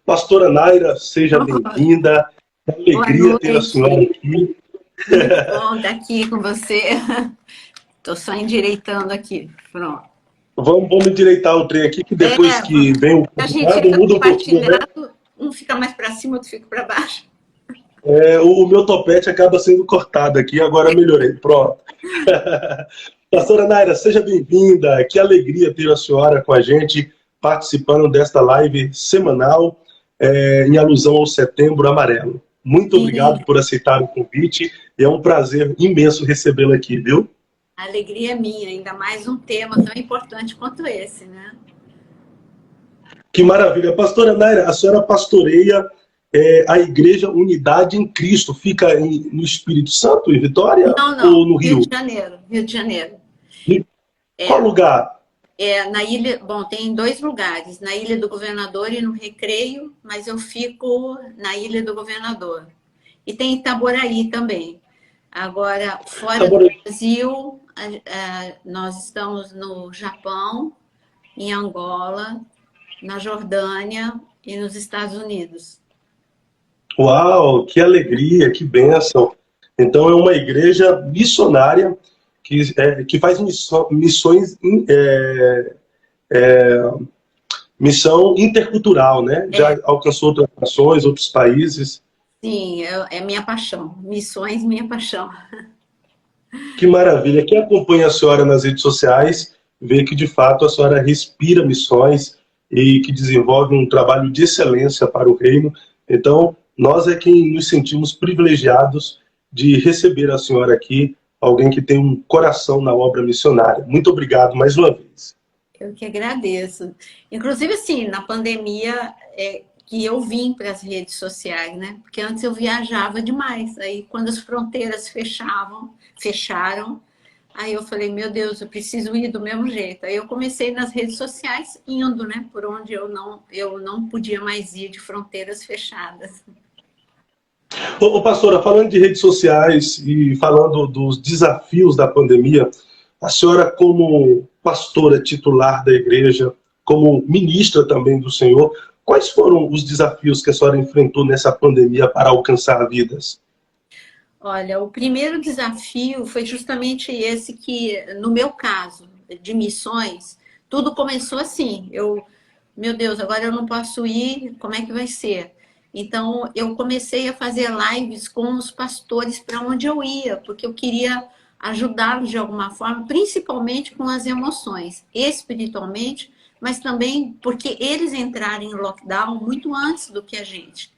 Pastora Naira, seja bem-vinda. É uma Boa alegria ter a noite. senhora aqui. Muito bom estar aqui com você. Estou só endireitando aqui. Pronto. Vamos endireitar o trem aqui, que depois que vem o A gente convidado, fica muda um pouquinho, né? compartilhado, um fica mais para cima, outro fica para baixo. O meu topete acaba sendo cortado aqui, agora melhorei. Pronto. Pastora Naira, seja bem-vinda. Que alegria ter a senhora com a gente, participando desta live semanal, em alusão ao Setembro Amarelo. Muito obrigado Sim, por aceitar o convite. É um prazer imenso recebê-la aqui, viu? a alegria é minha, ainda mais um tema tão importante quanto esse, né? Que maravilha. Pastora Naira, a senhora pastoreia a Igreja Unidade em Cristo. Fica no Espírito Santo, em Vitória, Não, ou não, no Rio Rio? de Janeiro, Rio de Janeiro. Qual É, lugar? na ilha, bom, tem dois lugares, na Ilha do Governador e no Recreio, mas eu fico na Ilha do Governador. E tem Itaboraí também. Agora, fora do Agora, Brasil, nós estamos no Japão, em Angola, na Jordânia e nos Estados Unidos. uau, que alegria, que bênção. Então, é uma igreja missionária que faz missões, missão intercultural, né? Já alcançou outras nações, outros países. Sim, é minha paixão. Missões, minha paixão. Que maravilha. Quem acompanha a senhora nas redes sociais vê que, de fato, a senhora respira missões e que desenvolve um trabalho de excelência para o reino. Então, nós é quem nos sentimos privilegiados de receber a senhora aqui, alguém que tem um coração na obra missionária. Muito obrigado mais uma vez. Eu que agradeço. Inclusive, assim, na pandemia que eu vim para as redes sociais, né? Porque antes eu viajava demais. Aí, quando as fronteiras fecharam, aí eu falei, meu Deus, eu preciso ir do mesmo jeito. Aí eu comecei nas redes sociais indo, né? Por onde eu não podia mais ir de fronteiras fechadas. Ô, pastora, falando de redes sociais e falando dos desafios da pandemia, a senhora, como pastora titular da igreja, como ministra também do Senhor, quais foram os desafios que a senhora enfrentou nessa pandemia para alcançar vidas? Olha, o primeiro desafio foi justamente esse que, no meu caso, de missões, tudo começou assim. Meu Deus, agora eu não posso ir, como é que vai ser? Então, eu comecei a fazer lives com os pastores para onde eu ia, porque eu queria ajudá-los de alguma forma, principalmente com as emoções, espiritualmente, mas também porque eles entraram em lockdown muito antes do que a gente.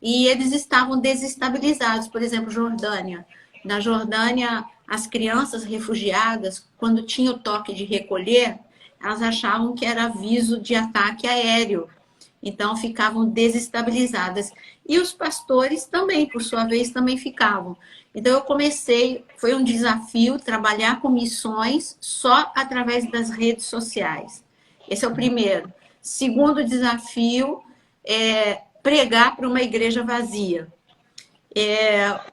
E eles estavam desestabilizados. Por exemplo, Jordânia. Na Jordânia, as crianças refugiadas, quando tinha o toque de recolher, elas achavam que era aviso de ataque aéreo. Então, ficavam desestabilizadas. E os pastores também, por sua vez, também ficavam. Então, eu comecei, foi um desafio, trabalhar com missões só através das redes sociais. Esse é o primeiro. Segundo desafio, pregar para uma igreja vazia.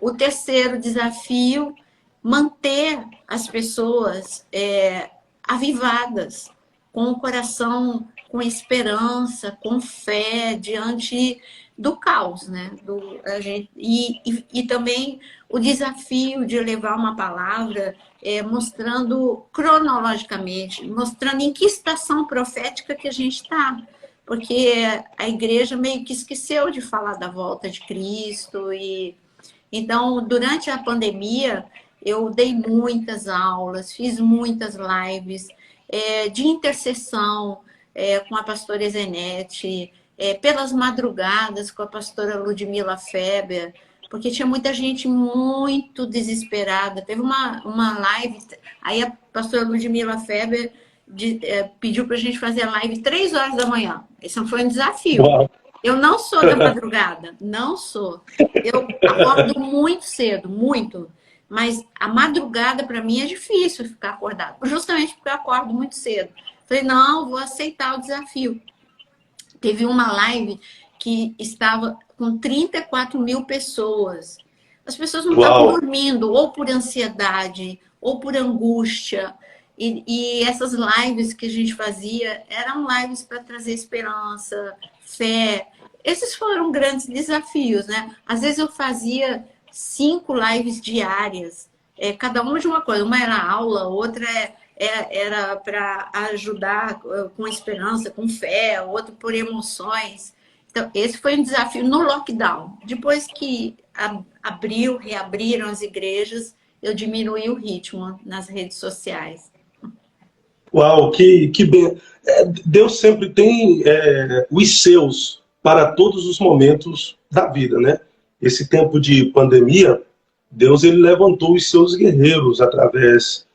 O terceiro desafio, manter as pessoas avivadas, com o coração, com esperança, com fé, diante do caos, né? E também o desafio de levar uma palavra mostrando cronologicamente, mostrando em que estação profética que a gente está, porque a igreja meio que esqueceu de falar da volta de Cristo. Então, durante a pandemia, eu dei muitas aulas, fiz muitas lives de intercessão com a pastora Ezenete, pelas madrugadas com a pastora Ludmila Feber, porque tinha muita gente muito desesperada. Teve uma live, aí a pastora Ludmila Feber pediu para a gente fazer a live 3 horas da manhã. Esse foi um desafio. Uau. Eu não sou da madrugada, não sou. Eu acordo muito cedo, muito. Mas a madrugada, para mim, é difícil ficar acordado. Justamente porque eu acordo muito cedo. Falei, não, vou aceitar o desafio. Teve uma live que estava com 34 mil pessoas. As pessoas não estavam Uau. dormindo, ou por ansiedade, ou por angústia. E essas lives que a gente fazia eram lives para trazer esperança, fé, esses foram grandes desafios, né? Às vezes eu fazia 5 lives diárias, cada uma de uma coisa. Uma era aula, outra era para ajudar com esperança, com fé, outro por emoções. Então, esse foi um desafio no lockdown. Depois que reabriram as igrejas, eu diminuí o ritmo nas redes sociais. Uau, que bem. Deus sempre tem os seus para todos os momentos da vida, né? Esse tempo de pandemia, Deus ele levantou os seus guerreiros através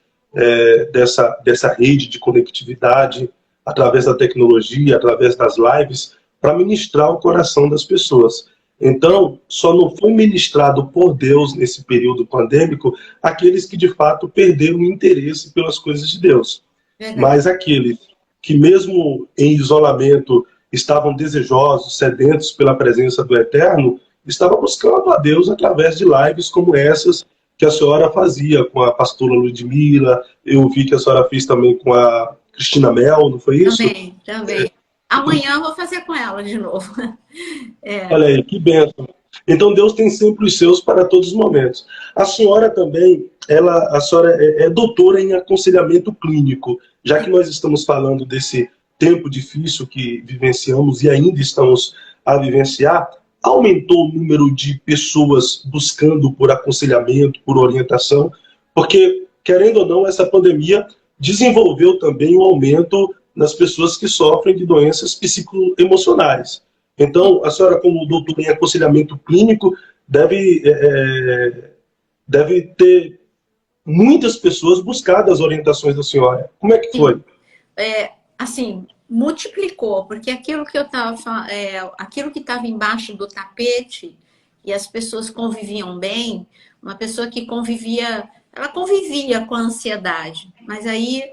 dessa rede de conectividade, através da tecnologia, através das lives, para ministrar o coração das pessoas. Então, só não foi ministrado por Deus nesse período pandêmico aqueles que de fato perderam o interesse pelas coisas de Deus. Verdade. Mas aqueles que mesmo em isolamento estavam desejosos, sedentos pela presença do Eterno, estavam buscando a Deus através de lives como essas que a senhora fazia com a pastora Ludmila, eu vi que a senhora fez também com a Cristina Mel, não foi isso? Também. Amanhã eu vou fazer com ela de novo. Olha aí, que bênção. Então Deus tem sempre os seus para todos os momentos. A senhora também, a senhora é doutora em aconselhamento clínico, já que nós estamos falando desse tempo difícil que vivenciamos e ainda estamos a vivenciar, aumentou o número de pessoas buscando por aconselhamento, por orientação, porque, querendo ou não, essa pandemia desenvolveu também um aumento nas pessoas que sofrem de doenças psicoemocionais. Então, a senhora, como doutora em aconselhamento clínico, deve ter muitas pessoas buscado as orientações da senhora. Como é que foi? Assim, multiplicou, porque aquilo que estava embaixo do tapete e as pessoas conviviam bem, uma pessoa que ela convivia com a ansiedade, mas aí,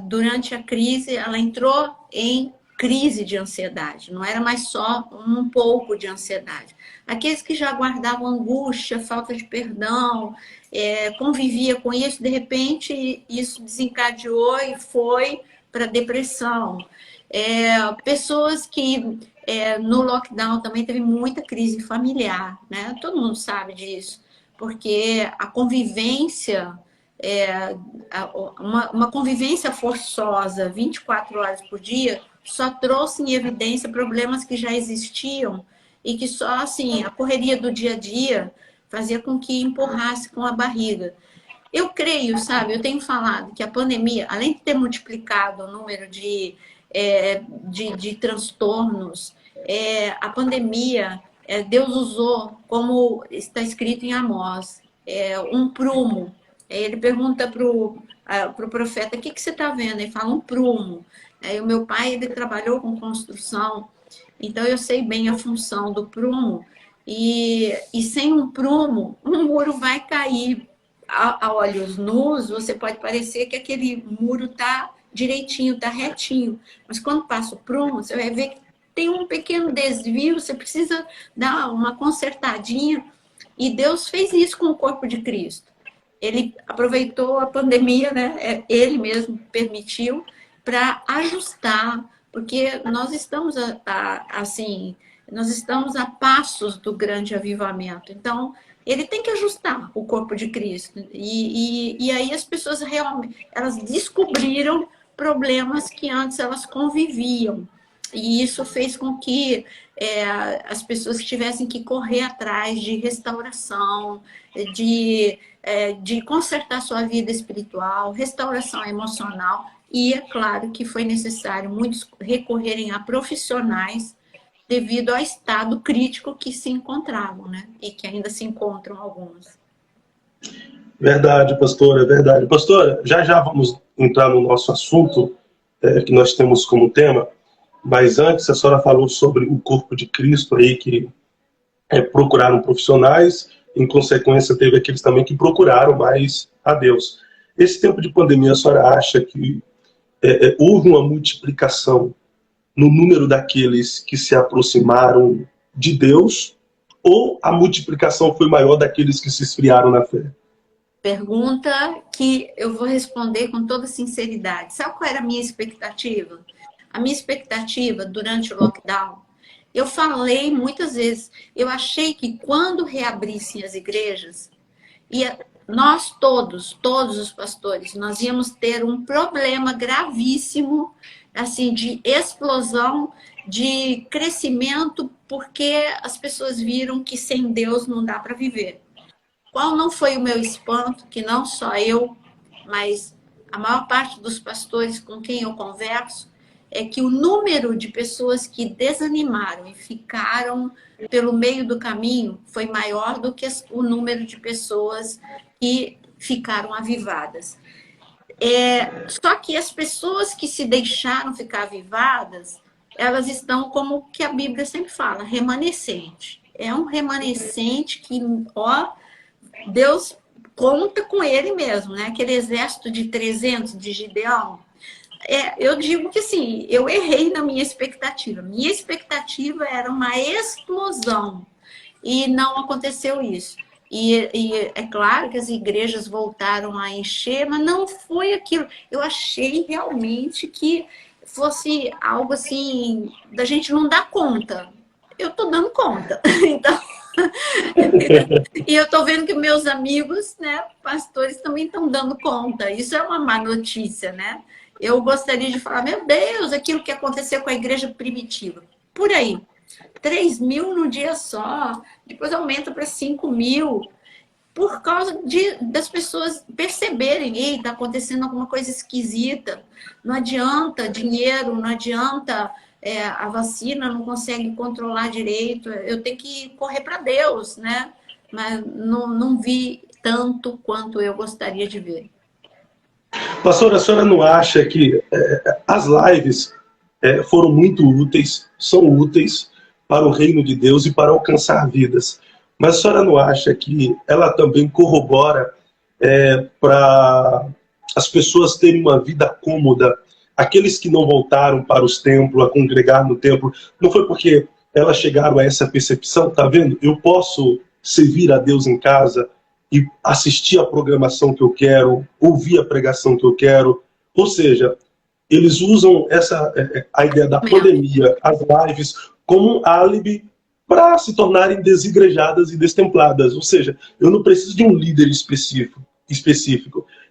durante a crise, ela entrou em crise de ansiedade, não era mais só um pouco de ansiedade. Aqueles que já guardavam angústia, falta de perdão, convivia com isso, de repente isso desencadeou e foi para depressão. Pessoas que no lockdown também teve muita crise familiar, né? Todo mundo sabe disso, porque a convivência, uma convivência forçosa 24 horas por dia só trouxe em evidência problemas que já existiam e que só assim a correria do dia a dia fazia com que empurrasse com a barriga. Eu creio, sabe, eu tenho falado que a pandemia, além de ter multiplicado o número de transtornos, a pandemia, Deus usou, como está escrito em Amós, um prumo. Ele pergunta para o profeta, o que você está vendo? Ele fala, um prumo. O meu pai, ele trabalhou com construção, então eu sei bem a função do prumo, e sem um prumo, um muro vai cair. A olhos nus, você pode parecer que aquele muro está direitinho, está retinho. Mas quando passa o prumo, você vai ver que tem um pequeno desvio, você precisa dar uma consertadinha. E Deus fez isso com o corpo de Cristo. Ele aproveitou a pandemia, né? Ele mesmo permitiu para ajustar, porque nós estamos nós estamos a passos do grande avivamento. Então, ele tem que ajustar o corpo de Cristo. E aí as pessoas realmente elas descobriram problemas que antes elas conviviam. E isso fez com que as pessoas tivessem que correr atrás de restauração, de consertar sua vida espiritual, restauração emocional. E é claro que foi necessário muitos recorrerem a profissionais devido ao estado crítico que se encontravam, né? E que ainda se encontram alguns. Verdade, pastora, verdade. Pastora, já vamos entrar no nosso assunto que nós temos como tema, mas antes a senhora falou sobre o corpo de Cristo aí que procuraram profissionais, em consequência teve aqueles também que procuraram mais a Deus. Esse tempo de pandemia, a senhora acha que houve uma multiplicação no número daqueles que se aproximaram de Deus, ou a multiplicação foi maior daqueles que se esfriaram na fé? Pergunta que eu vou responder com toda sinceridade. Sabe qual era a minha expectativa? A minha expectativa durante o lockdown, Eu falei muitas vezes, eu achei que quando reabrissem as igrejas, nós todos os pastores, nós íamos ter um problema gravíssimo, assim, de explosão, de crescimento, porque as pessoas viram que sem Deus não dá para viver. Qual não foi o meu espanto, que não só eu, mas a maior parte dos pastores com quem eu converso, é que o número de pessoas que desanimaram e ficaram pelo meio do caminho foi maior do que o número de pessoas que ficaram avivadas. Só que as pessoas que se deixaram ficar avivadas, elas estão como que a Bíblia sempre fala, remanescente. É um remanescente que, ó, Deus conta com ele mesmo, né? Aquele exército de 300 de Gideão. Eu digo que assim, eu errei na minha expectativa. Minha expectativa era uma explosão e não aconteceu isso. E é claro que as igrejas voltaram a encher, mas não foi aquilo. Eu achei realmente que fosse algo assim, da gente não dar conta. Eu estou dando conta. Então, e eu estou vendo que meus amigos, né, pastores, também estão dando conta. Isso é uma má notícia, né? Eu gostaria de falar, meu Deus, aquilo que aconteceu com a igreja primitiva. Por aí, 3.000 no dia só, depois aumenta para 5.000, por causa das pessoas perceberem, ei, está acontecendo alguma coisa esquisita, não adianta dinheiro, não adianta a vacina, não consegue controlar direito, eu tenho que correr para Deus, né? Mas não vi tanto quanto eu gostaria de ver. Pastora, a senhora não acha que as lives foram muito úteis, são úteis para o reino de Deus e para alcançar vidas? Mas a senhora não acha que ela também corrobora para as pessoas terem uma vida cômoda? Aqueles que não voltaram para os templos, a congregar no templo, não foi porque elas chegaram a essa percepção, tá vendo? Eu posso servir a Deus em casa e assistir a programação que eu quero, ouvir a pregação que eu quero. Ou seja, eles usam a ideia da pandemia, as lives, como um álibi para se tornarem desigrejadas e destempladas. Ou seja, eu não preciso de um líder específico.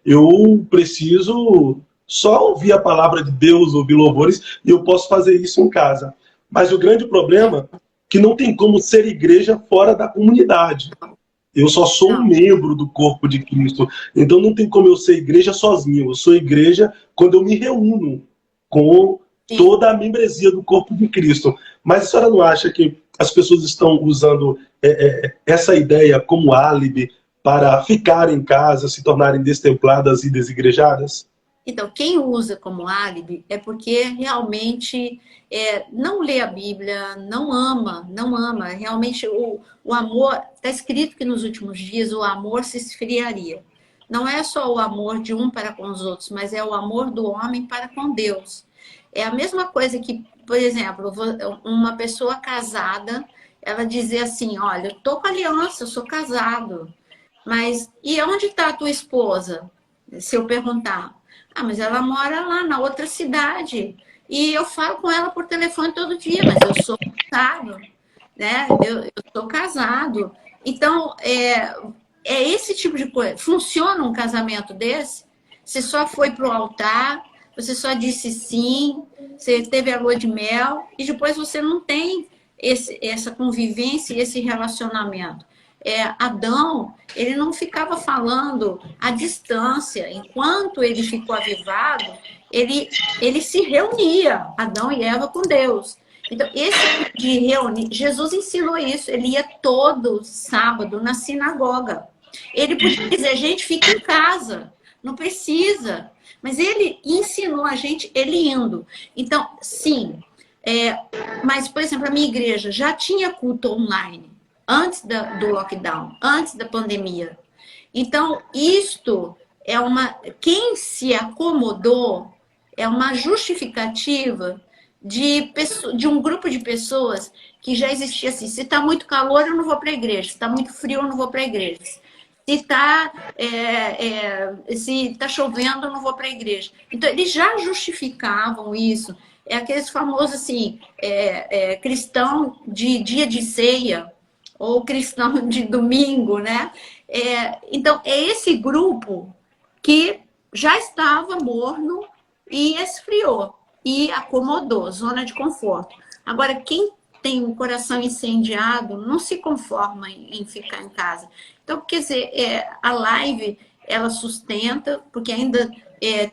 Eu preciso só ouvir a palavra de Deus, ouvir louvores, e eu posso fazer isso em casa. Mas o grande problema é que não tem como ser igreja fora da comunidade. Eu só sou um membro do corpo de Cristo. Então não tem como eu ser igreja sozinho. Eu sou igreja quando eu me reúno com toda a membresia do corpo de Cristo. Mas a senhora não acha que as pessoas estão usando essa ideia como álibi para ficar em casa, se tornarem destempladas e desigrejadas? Então, quem usa como álibi é porque realmente não lê a Bíblia, não ama. Realmente o amor, está escrito que nos últimos dias o amor se esfriaria. Não é só o amor de um para com os outros, mas é o amor do homem para com Deus. É a mesma coisa que, por exemplo, uma pessoa casada, ela dizer assim, olha, eu estou com aliança, eu sou casado, mas e onde está a tua esposa? Se eu perguntar, mas ela mora lá na outra cidade e eu falo com ela por telefone todo dia, mas eu sou casado, né? Eu sou casado. Então, esse tipo de coisa. Funciona um casamento desse? Você só foi para o altar, você só disse sim, você teve a lua de mel e depois você não tem essa convivência e esse relacionamento. Adão, ele não ficava falando à distância. Enquanto ele ficou avivado, ele se reunia, Adão e Eva, com Deus. Então, esse de reunir, Jesus ensinou isso. Ele ia todo sábado na sinagoga. Ele podia dizer, gente, fica em casa, não precisa. Mas ele ensinou a gente, ele indo. Então, sim. Mas, por exemplo, a minha igreja já tinha culto online antes do lockdown, antes da pandemia. Então, isto quem se acomodou é uma justificativa de um grupo de pessoas que já existia assim, se está muito calor, eu não vou para a igreja, se está muito frio, eu não vou para a igreja. Se tá chovendo, eu não vou para a igreja. Então, eles já justificavam isso. é aqueles famosos, assim, cristão de dia de ceia, ou cristão de domingo, né? Então, é esse grupo que já estava morno e esfriou, e acomodou, zona de conforto. Agora, quem tem um coração incendiado não se conforma em ficar em casa. Então, quer dizer, a live, ela sustenta, porque ainda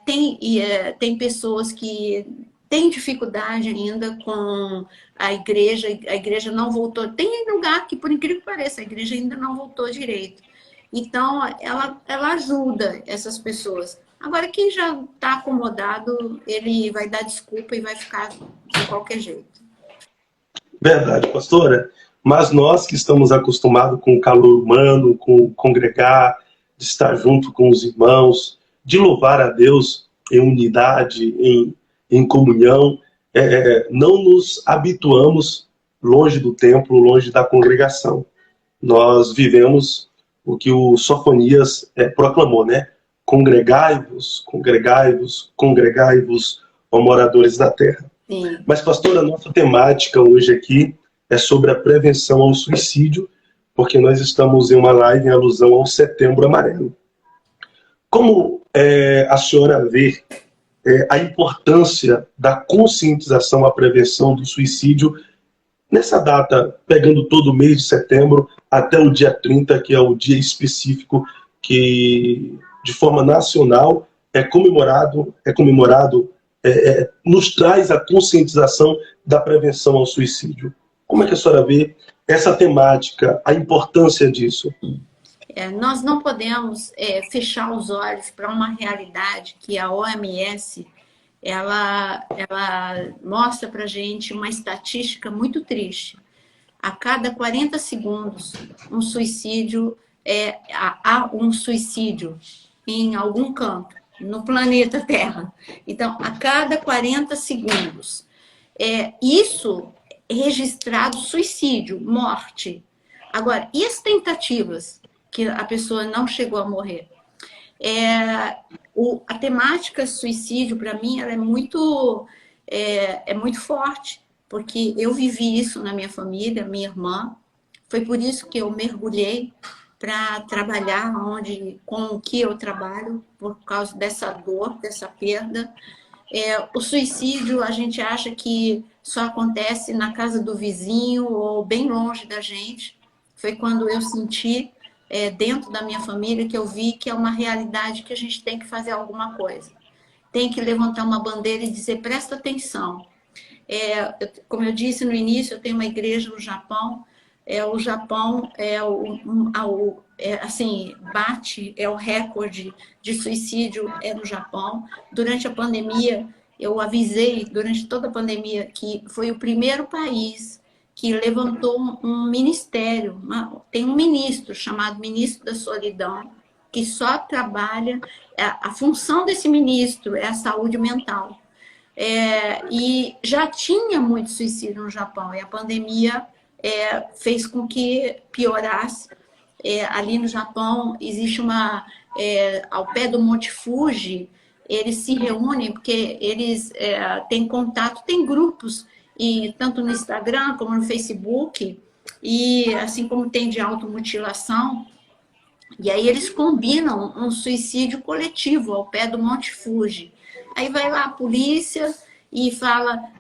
tem pessoas que têm dificuldade ainda com a igreja não voltou. Tem lugar que, por incrível que pareça, a igreja ainda não voltou direito. Então, ela ajuda essas pessoas. Agora, quem já está acomodado, ele vai dar desculpa e vai ficar de qualquer jeito. Verdade, pastora. Mas nós que estamos acostumados com o calor humano, com congregar, de estar junto com os irmãos, de louvar a Deus em unidade, em comunhão, não nos habituamos longe do templo, longe da congregação. Nós vivemos o que o Sofonias proclamou, né? Congregai-vos, congregai-vos, congregai-vos, ó moradores da terra. Sim. Mas, pastora, a nossa temática hoje aqui é sobre a prevenção ao suicídio, porque nós estamos em uma live em alusão ao Setembro Amarelo. Como a senhora vê a importância da conscientização à prevenção do suicídio nessa data, pegando todo o mês de setembro até o dia 30, que é o dia específico que, de forma nacional, nos traz a conscientização da prevenção ao suicídio. Como é que a senhora vê essa temática, a importância disso? Nós não podemos fechar os olhos para uma realidade que a OMS ela mostra para a gente uma estatística muito triste. A cada 40 segundos, há um suicídio em algum canto no planeta Terra. Então, a cada 40 segundos. Isso é registrado suicídio, morte. Agora, e as tentativas que a pessoa não chegou a morrer? A temática suicídio, para mim, ela é muito forte, porque eu vivi isso na minha família, minha irmã. Foi por isso que eu mergulhei para trabalhar com o que eu trabalho, por causa dessa dor, dessa perda. O suicídio, a gente acha que só acontece na casa do vizinho ou bem longe da gente. Foi quando eu senti, dentro da minha família, que eu vi que é uma realidade que a gente tem que fazer alguma coisa. Tem que levantar uma bandeira e dizer, presta atenção. Como eu disse no início, eu tenho uma igreja no Japão. O Japão bate o recorde de suicídio no Japão. Durante a pandemia, eu avisei, durante toda a pandemia, que foi o primeiro país que levantou um ministério. Tem um ministro chamado Ministro da Solidão, que só trabalha, a função desse ministro é a saúde mental. E já tinha muito suicídio no Japão, e a pandemia fez com que piorasse. Ali no Japão existe ao pé do Monte Fuji, eles se reúnem porque eles têm contato, tem grupos, tanto no Instagram como no Facebook, e assim como tem de automutilação, e aí eles combinam um suicídio coletivo ao pé do Monte Fuji. Aí vai lá a polícia e fala,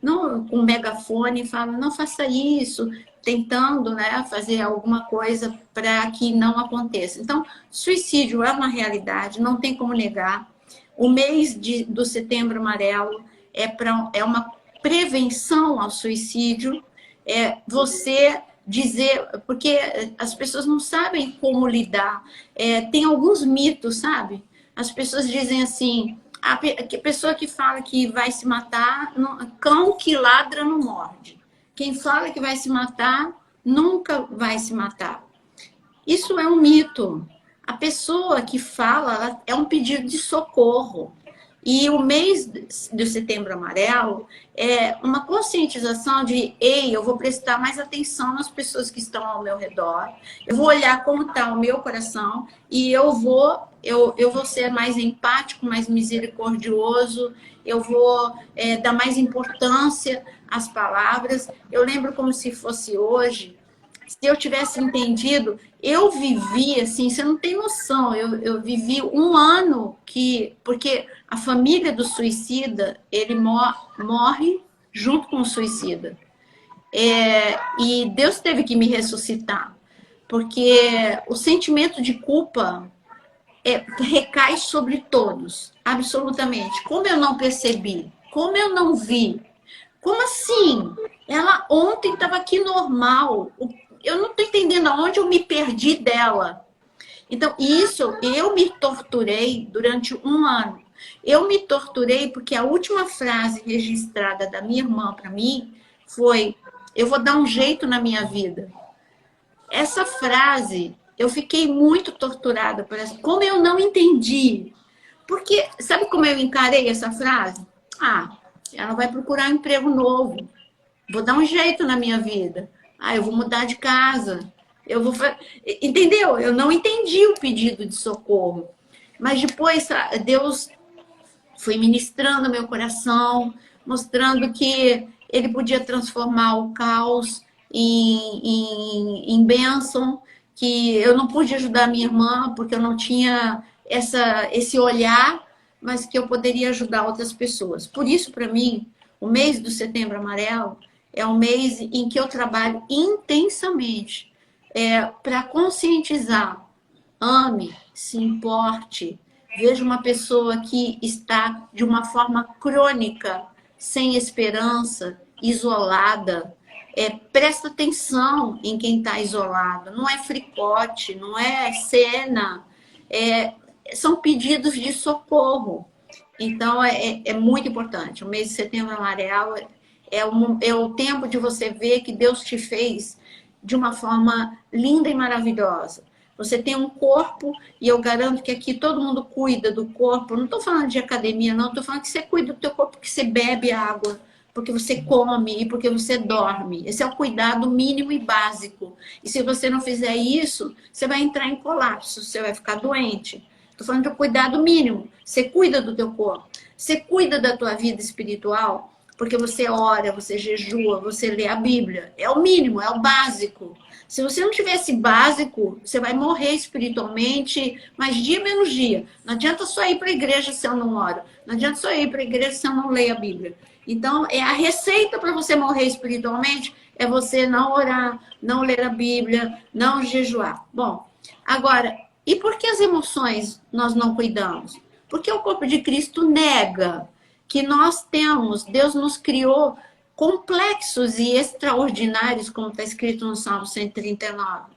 com megafone, fala, não faça isso, tentando, né, fazer alguma coisa para que não aconteça. Então, suicídio é uma realidade, não tem como negar. O mês do Setembro Amarelo é uma prevenção ao suicídio, você dizer, porque as pessoas não sabem como lidar. Tem alguns mitos, sabe? As pessoas dizem assim, a pessoa que fala que vai se matar, cão que ladra não morde. Quem fala que vai se matar, nunca vai se matar. Isso é um mito. A pessoa que fala é um pedido de socorro. E o mês do Setembro Amarelo é uma conscientização de, ei, eu vou prestar mais atenção nas pessoas que estão ao meu redor, eu vou olhar como está o meu coração e eu vou ser mais empático, mais misericordioso, eu vou dar mais importância às palavras. Eu lembro como se fosse hoje, se eu tivesse entendido, eu vivi, assim, você não tem noção, eu vivi um ano porque a família do suicida, ele morre junto com o suicida. E Deus teve que me ressuscitar, porque o sentimento de culpa recai sobre todos, absolutamente. Como eu não percebi? Como eu não vi? Como assim? Ela ontem estava aqui normal. Eu não estou entendendo aonde eu me perdi dela. Então, isso, eu me torturei durante um ano. Eu me torturei porque a última frase registrada da minha irmã para mim foi: eu vou dar um jeito na minha vida. Essa frase, eu fiquei muito torturada por essa. Como eu não entendi. Porque, sabe como eu encarei essa frase? Ah, ela vai procurar um emprego novo. Vou dar um jeito na minha vida. Ah, eu vou mudar de casa. Eu vou. Entendeu? Eu não entendi o pedido de socorro. Mas depois Deus foi ministrando meu coração, mostrando que Ele podia transformar o caos em bênção, que eu não pude ajudar minha irmã porque eu não tinha esse olhar, mas que eu poderia ajudar outras pessoas. Por isso, para mim, o mês do Setembro Amarelo é um mês em que eu trabalho intensamente para conscientizar. Ame, se importe. Veja uma pessoa que está de uma forma crônica, sem esperança, isolada. Presta atenção em quem está isolado. Não é fricote, não é cena. São pedidos de socorro. Então, é muito importante. O mês de Setembro Amarelo é o tempo de você ver que Deus te fez de uma forma linda e maravilhosa. Você tem um corpo, e eu garanto que aqui todo mundo cuida do corpo. Não estou falando de academia, não. Estou falando que você cuida do teu corpo porque você bebe água, porque você come e porque você dorme. Esse é o cuidado mínimo e básico. E se você não fizer isso, você vai entrar em colapso, você vai ficar doente. Estou falando do cuidado mínimo. Você cuida do teu corpo. Você cuida da tua vida espiritual, porque você ora, você jejua, você lê a Bíblia. É o mínimo, é o básico. Se você não tiver esse básico, você vai morrer espiritualmente, mais dia menos dia. Não adianta só ir para a igreja se eu não oro. Não adianta só ir para a igreja se eu não leio a Bíblia. Então, a receita para você morrer espiritualmente é você não orar, não ler a Bíblia, não jejuar. Bom, agora, e por que as emoções nós não cuidamos? Porque o corpo de Cristo nega que nós temos, Deus nos criou complexos e extraordinários, como está escrito no Salmo 139.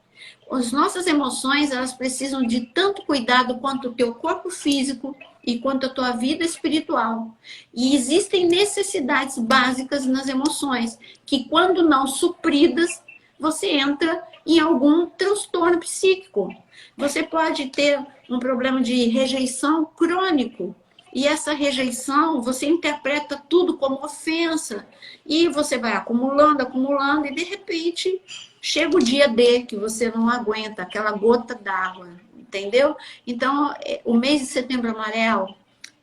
As nossas emoções, elas precisam de tanto cuidado quanto o teu corpo físico e quanto a tua vida espiritual. E existem necessidades básicas nas emoções, que quando não supridas, você entra em algum transtorno psíquico. Você pode ter um problema de rejeição crônico. E essa rejeição, você interpreta tudo como ofensa. E você vai acumulando, acumulando, e de repente chega o dia D que você não aguenta, aquela gota d'água, entendeu? Então, o mês de Setembro Amarelo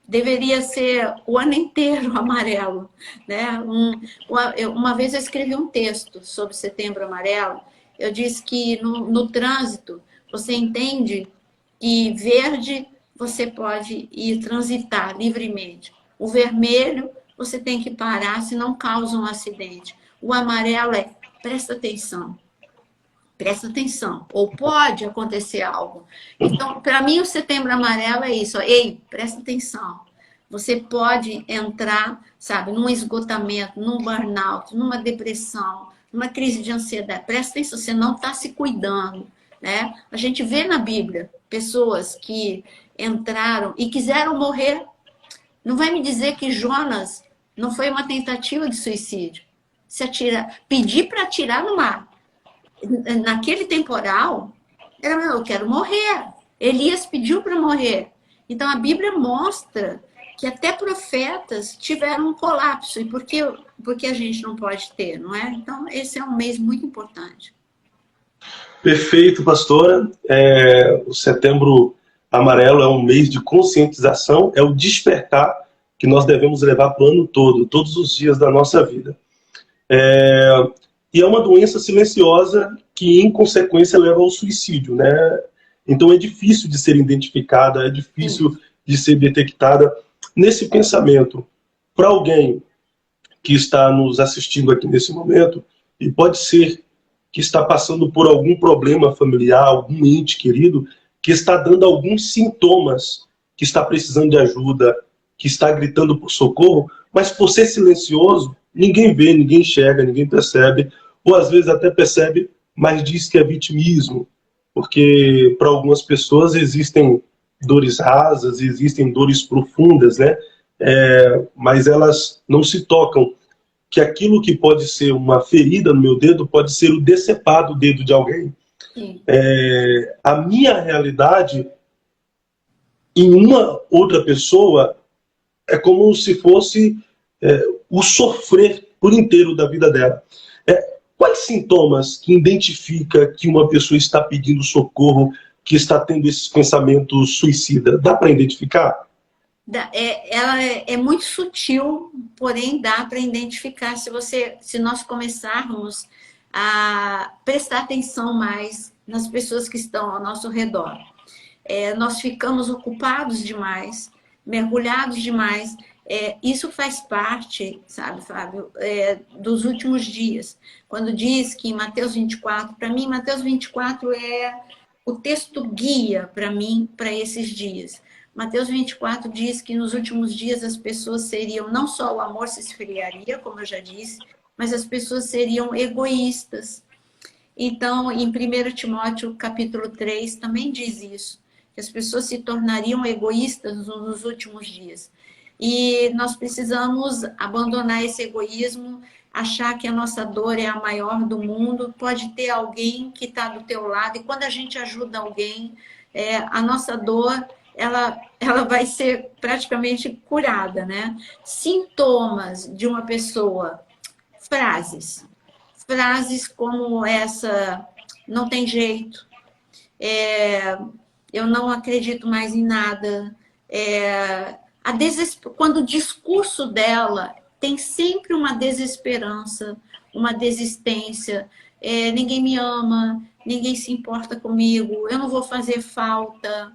deveria ser o ano inteiro amarelo, né? Uma vez eu escrevi um texto sobre Setembro Amarelo, eu disse que no trânsito, você entende que verde você pode ir transitar livremente. O vermelho, você tem que parar, senão causa um acidente. O amarelo presta atenção. Presta atenção. Ou pode acontecer algo. Então, para mim, o Setembro Amarelo é isso. Ei, presta atenção. Você pode entrar, sabe, num esgotamento, num burnout, numa depressão, numa crise de ansiedade. Presta atenção, você não está se cuidando, né? A gente vê na Bíblia pessoas que entraram e quiseram morrer. Não vai me dizer que Jonas não foi uma tentativa de suicídio. Pedir para atirar no mar. Naquele temporal, eu quero morrer. Elias pediu para morrer. Então a Bíblia mostra que até profetas tiveram um colapso. E por que a gente não pode ter, não é? Então, esse é um mês muito importante. Perfeito, pastora. O Setembro Amarelo é um mês de conscientização, é o despertar que nós devemos levar para o ano todo, todos os dias da nossa vida. E é uma doença silenciosa que, em consequência, leva ao suicídio, né? Então é difícil de ser identificada, é difícil de ser detectada. Nesse pensamento, para alguém que está nos assistindo aqui nesse momento, e pode ser que está passando por algum problema familiar, algum ente querido, que está dando alguns sintomas, que está precisando de ajuda, que está gritando por socorro, mas por ser silencioso, ninguém vê, ninguém enxerga, ninguém percebe, ou às vezes até percebe, mas diz que é vitimismo, porque para algumas pessoas existem dores rasas, existem dores profundas, né? Mas elas não se tocam que aquilo que pode ser uma ferida no meu dedo pode ser o decepado dedo de alguém. A minha realidade em uma outra pessoa é como se fosse o sofrer por inteiro da vida dela. Quais sintomas que identifica que uma pessoa está pedindo socorro, que está tendo esses pensamentos suicidas? Dá para identificar? Ela é muito sutil, porém dá para identificar se nós começarmos a prestar atenção mais nas pessoas que estão ao nosso redor. Nós ficamos ocupados demais, mergulhados demais. Isso faz parte, sabe, Fábio, dos últimos dias. Quando diz que em Mateus 24, para mim, Mateus 24 é o texto guia para mim, para esses dias. Mateus 24 diz que nos últimos dias as pessoas seriam, não só o amor se esfriaria, como eu já disse, mas as pessoas seriam egoístas. Então, em 1 Timóteo capítulo 3 também diz isso, que as pessoas se tornariam egoístas nos últimos dias. E nós precisamos abandonar esse egoísmo, achar que a nossa dor é a maior do mundo. Pode ter alguém que está do teu lado, e quando a gente ajuda alguém, a nossa dor ela vai ser praticamente curada, né? Sintomas de uma pessoa, frases como essa: não tem jeito, eu não acredito mais em nada. Quando o discurso dela tem sempre uma desesperança, uma desistência, ninguém me ama, ninguém se importa comigo, eu não vou fazer falta.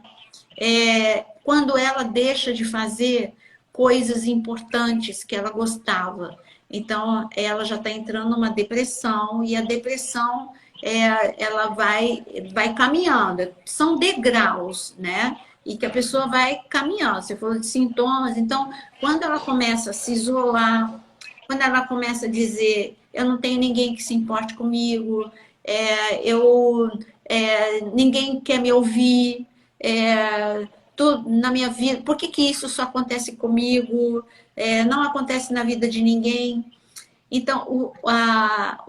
Quando ela deixa de fazer coisas importantes que ela gostava, então ela já está entrando numa depressão, e a depressão ela vai caminhando, são degraus, né? E que a pessoa vai caminhando. Você falou de sintomas, então quando ela começa a se isolar, quando ela começa a dizer: eu não tenho ninguém que se importe comigo, ninguém quer me ouvir, tudo na minha vida, por que isso só acontece comigo? Não acontece na vida de ninguém. Então,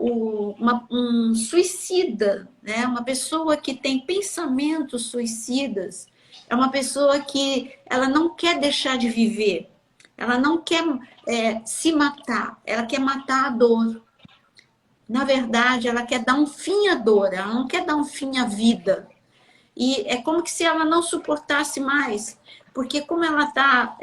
um suicida, né? Uma pessoa que tem pensamentos suicidas, é uma pessoa que ela não quer deixar de viver, ela não quer se matar, ela quer matar a dor. Na verdade, ela quer dar um fim à dor, ela não quer dar um fim à vida. E é como que se ela não suportasse mais, porque como ela tá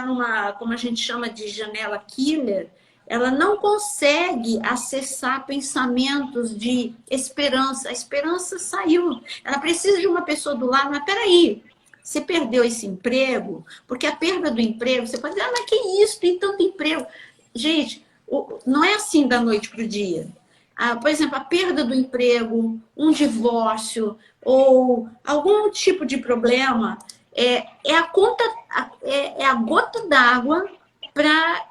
numa, como a gente chama de janela killer, ela não consegue acessar pensamentos de esperança. A esperança saiu. Ela precisa de uma pessoa do lado. Mas peraí, você perdeu esse emprego? Porque a perda do emprego, você pode dizer: mas que isso, tem tanto emprego. Gente, não é assim da noite para o dia. Por exemplo, a perda do emprego, um divórcio ou algum tipo de problema é a gota d'água para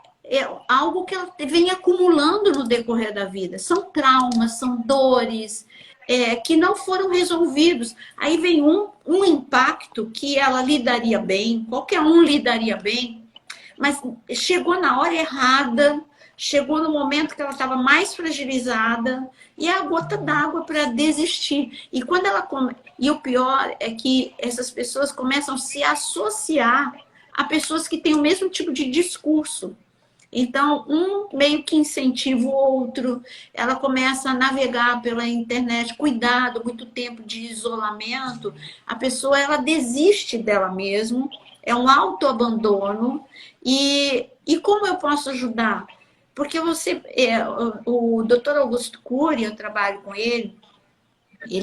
algo que ela vem acumulando no decorrer da vida. São traumas, são dores que não foram resolvidos. Aí vem um impacto que ela lidaria bem, qualquer um lidaria bem, mas chegou na hora errada, chegou no momento que ela estava mais fragilizada, e é a gota d'água para desistir. E quando e o pior é que essas pessoas começam a se associar a pessoas que têm o mesmo tipo de discurso. Então, um meio que incentiva o outro, ela começa a navegar pela internet, cuidado, muito tempo de isolamento, a pessoa ela desiste dela mesma, é um autoabandono, e como eu posso ajudar? Porque o Dr. Augusto Cury, eu trabalho com ele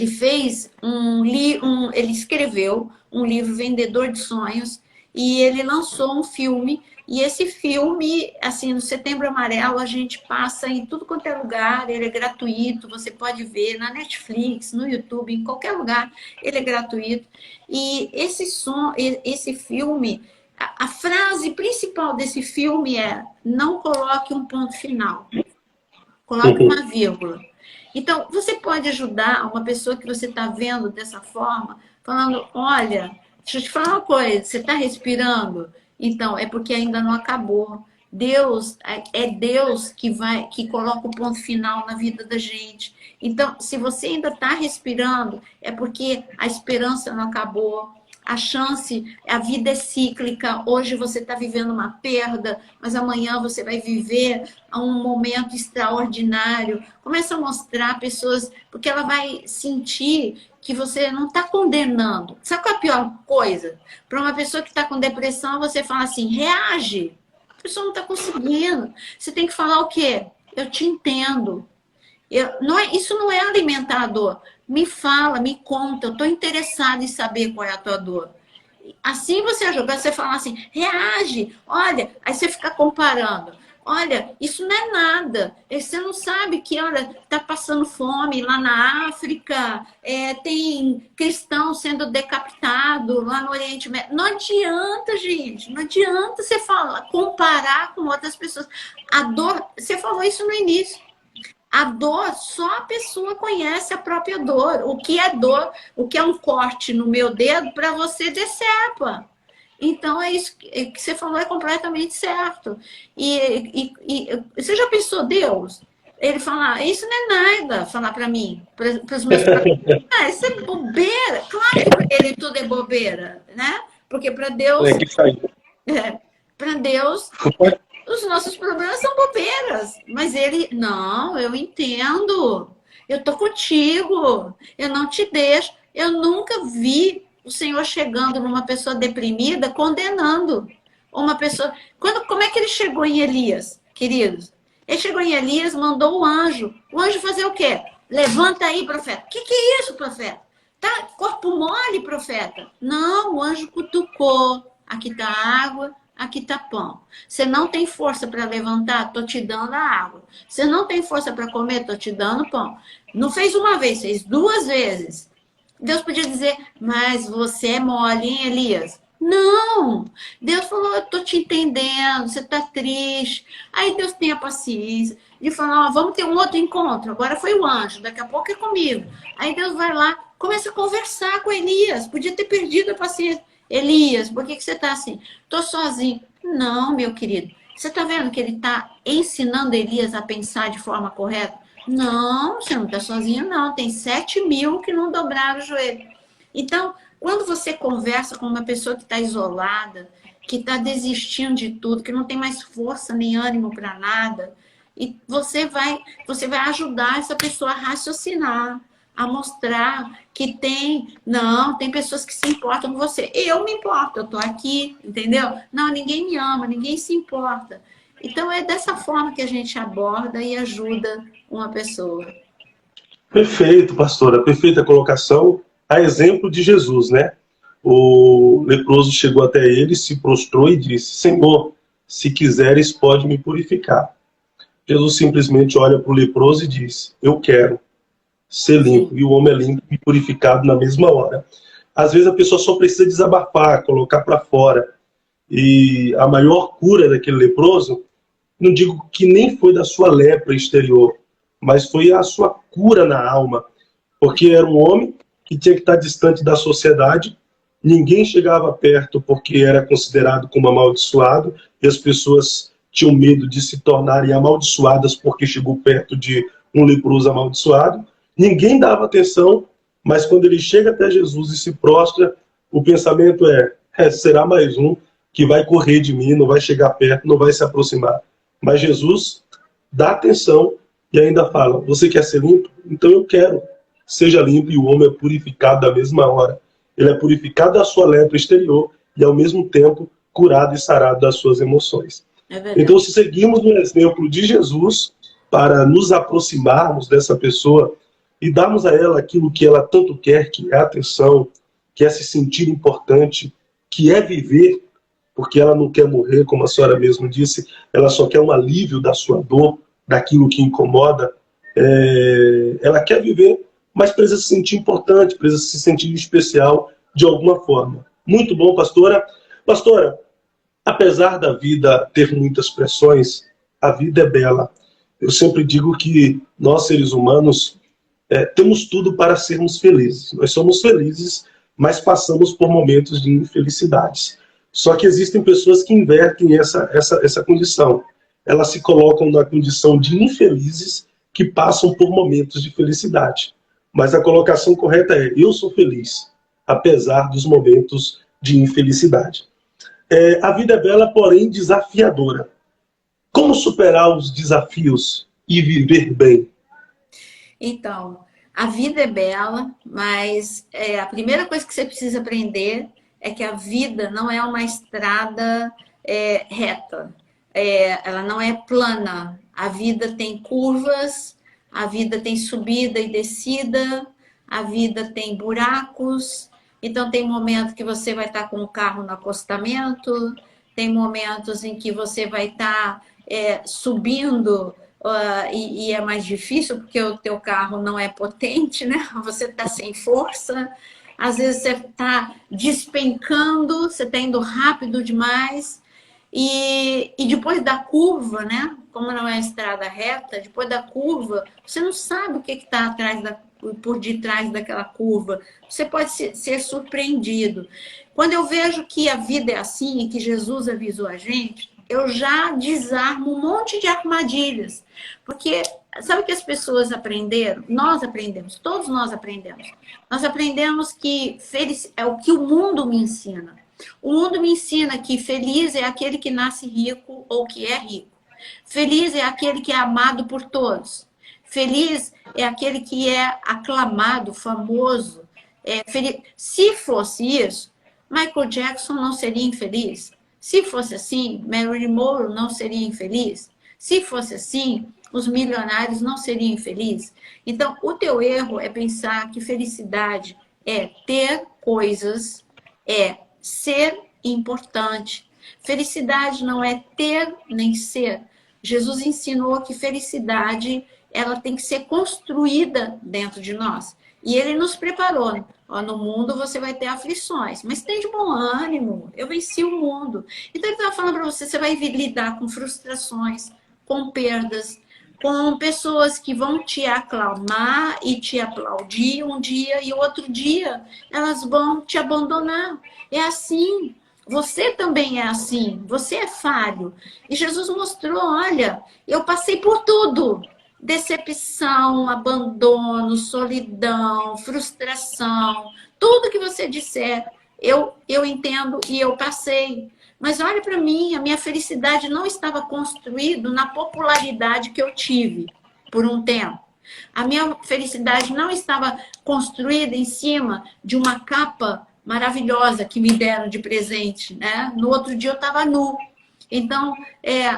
fez ele escreveu um livro Vendedor de Sonhos e ele lançou um filme. E esse filme, assim, no Setembro Amarelo, a gente passa em tudo quanto é lugar, ele é gratuito, você pode ver na Netflix, no YouTube, em qualquer lugar, ele é gratuito. E esse filme, a frase principal desse filme é: não coloque um ponto final, coloque uma vírgula. Então, você pode ajudar uma pessoa que você está vendo dessa forma, falando: olha, deixa eu te falar uma coisa, você está respirando? Então, é porque ainda não acabou. Deus que coloca o ponto final na vida da gente. Então, se você ainda está respirando, é porque a esperança não acabou. A vida é cíclica. Hoje você está vivendo uma perda, mas amanhã você vai viver um momento extraordinário. Começa a mostrar pessoas, porque ela vai sentir que você não está condenando. Sabe qual é a pior coisa? Para uma pessoa que está com depressão, você fala assim: reage. A pessoa não está conseguindo. Você tem que falar o quê? Eu te entendo. Isso não é alimentar a dor. Me fala, me conta, eu estou interessada em saber qual é a tua dor. Assim você ajuda, você fala assim: reage, olha, aí você fica comparando. Olha, isso não é nada. Você não sabe que, olha, está passando fome lá na África, tem cristão sendo decapitado lá no Oriente Médio. Não adianta, gente, não adianta você comparar com outras pessoas. A dor, você falou isso no início. A dor, só a pessoa conhece a própria dor. O que é dor, o que é um corte no meu dedo, para você decepa. Então, é isso que você falou, é completamente certo. E você já pensou, Deus? Ele fala: isso não é nada, falar para mim, para os meus problemas. Isso é bobeira. Claro que para ele tudo é bobeira, né? Porque para Deus... para Deus... Os nossos problemas são bobeiras, mas ele, não, eu entendo, eu tô contigo, eu não te deixo. Eu nunca vi o Senhor chegando numa pessoa deprimida, condenando uma pessoa. Como é que ele chegou em Elias, queridos? Ele chegou em Elias, mandou o anjo fazer o quê? Levanta aí, profeta. O que é isso, profeta? Tá corpo mole, profeta? Não, o anjo cutucou. Aqui tá água. Aqui tá pão. Você não tem força para levantar? Tô te dando a água. Você não tem força para comer? Tô te dando pão. Não fez uma vez, fez 2 vezes. Deus podia dizer: mas você é mole, hein, Elias? Não! Deus falou: eu tô te entendendo, você tá triste. Aí Deus tem a paciência de falar: ó, vamos ter um outro encontro. Agora foi o anjo, daqui a pouco é comigo. Aí Deus vai lá, começa a conversar com Elias. Podia ter perdido a paciência. Elias, por que você está assim? Estou sozinho. Não, meu querido. Você está vendo que ele está ensinando Elias a pensar de forma correta? Não, você não está sozinho, não. Tem 7.000 que não dobraram o joelho. Então, quando você conversa com uma pessoa que está isolada, que está desistindo de tudo, que não tem mais força nem ânimo para nada, e você vai ajudar essa pessoa a raciocinar, a mostrar que tem pessoas que se importam com você. Eu me importo, eu tô aqui, entendeu? Não, ninguém me ama, ninguém se importa. Então, é dessa forma que a gente aborda e ajuda uma pessoa. Perfeito, pastora, perfeita colocação. A exemplo de Jesus, né? O leproso chegou até ele, se prostrou e disse: Senhor, se quiseres, pode me purificar. Jesus simplesmente olha para o leproso e diz: eu quero ser limpo. Sim. E o homem é limpo e purificado na mesma hora. Às vezes a pessoa só precisa desabafar, colocar para fora. E a maior cura daquele leproso, não digo que nem foi da sua lepra exterior, mas foi a sua cura na alma. Porque era um homem que tinha que estar distante da sociedade, ninguém chegava perto porque era considerado como amaldiçoado, e as pessoas tinham medo de se tornarem amaldiçoadas porque chegou perto de um leproso amaldiçoado. Ninguém dava atenção, mas quando ele chega até Jesus e se prostra, o pensamento será mais um que vai correr de mim, não vai chegar perto, não vai se aproximar. Mas Jesus dá atenção e ainda fala, você quer ser limpo? Então eu quero. Seja limpo, e o homem é purificado da mesma hora. Ele é purificado da sua lepra exterior e ao mesmo tempo curado e sarado das suas emoções. Então, se seguimos o exemplo de Jesus para nos aproximarmos dessa pessoa e darmos a ela aquilo que ela tanto quer, que é atenção, que é se sentir importante, que é viver, porque ela não quer morrer, como a senhora mesmo disse, ela só quer um alívio da sua dor, daquilo que incomoda. Ela quer viver, mas precisa se sentir importante, precisa se sentir especial de alguma forma. Muito bom, pastora. Pastora, apesar da vida ter muitas pressões, a vida é bela. Eu sempre digo que nós, seres humanos, temos tudo para sermos felizes. Nós somos felizes, mas passamos por momentos de infelicidades. Só que existem pessoas que invertem essa condição. Elas se colocam na condição de infelizes que passam por momentos de felicidade. Mas a colocação correta é, eu sou feliz, apesar dos momentos de infelicidade. A vida é bela, porém desafiadora. Como superar os desafios e viver bem? Então, a vida é bela, mas a primeira coisa que você precisa aprender é que a vida não é uma estrada reta. Ela não é plana. A vida tem curvas, a vida tem subida e descida, a vida tem buracos. Então, tem momentos que você vai estar com o carro no acostamento, tem momentos em que você vai estar subindo e é mais difícil porque o teu carro não é potente, né? Você está sem força. Às vezes você está despencando, você está indo rápido demais. E depois da curva, né? Como não é estrada reta, depois da curva, você não sabe o que está por detrás daquela curva. Você pode ser surpreendido. Quando eu vejo que a vida é assim e que Jesus avisou a gente, eu já desarmo um monte de armadilhas. Porque sabe o que as pessoas aprenderam? Nós aprendemos, todos nós aprendemos. Nós aprendemos que é o que o mundo me ensina. O mundo me ensina que feliz é aquele que nasce rico ou que é rico. Feliz é aquele que é amado por todos. Feliz é aquele que é aclamado, famoso. Se fosse isso, Michael Jackson não seria infeliz. Se fosse assim, Marilyn Monroe não seria infeliz. Se fosse assim, os milionários não seriam infelizes. Então, o teu erro é pensar que felicidade é ter coisas, é ser importante. Felicidade não é ter nem ser. Jesus ensinou que felicidade ela tem que ser construída dentro de nós. E ele nos preparou. No mundo você vai ter aflições, mas tem de bom ânimo. Eu venci o mundo. Então ele estava falando para você, você vai lidar com frustrações, com perdas, com pessoas que vão te aclamar e te aplaudir um dia e outro dia elas vão te abandonar. É assim. Você também é assim. Você é falho. E Jesus mostrou, olha, eu passei por tudo. Decepção, abandono, solidão, frustração. Tudo que você disser, eu entendo e eu passei. Mas olha para mim, a minha felicidade não estava construída na popularidade que eu tive por um tempo. A minha felicidade não estava construída em cima de uma capa maravilhosa que me deram de presente, né? No outro dia eu estava nu. Então,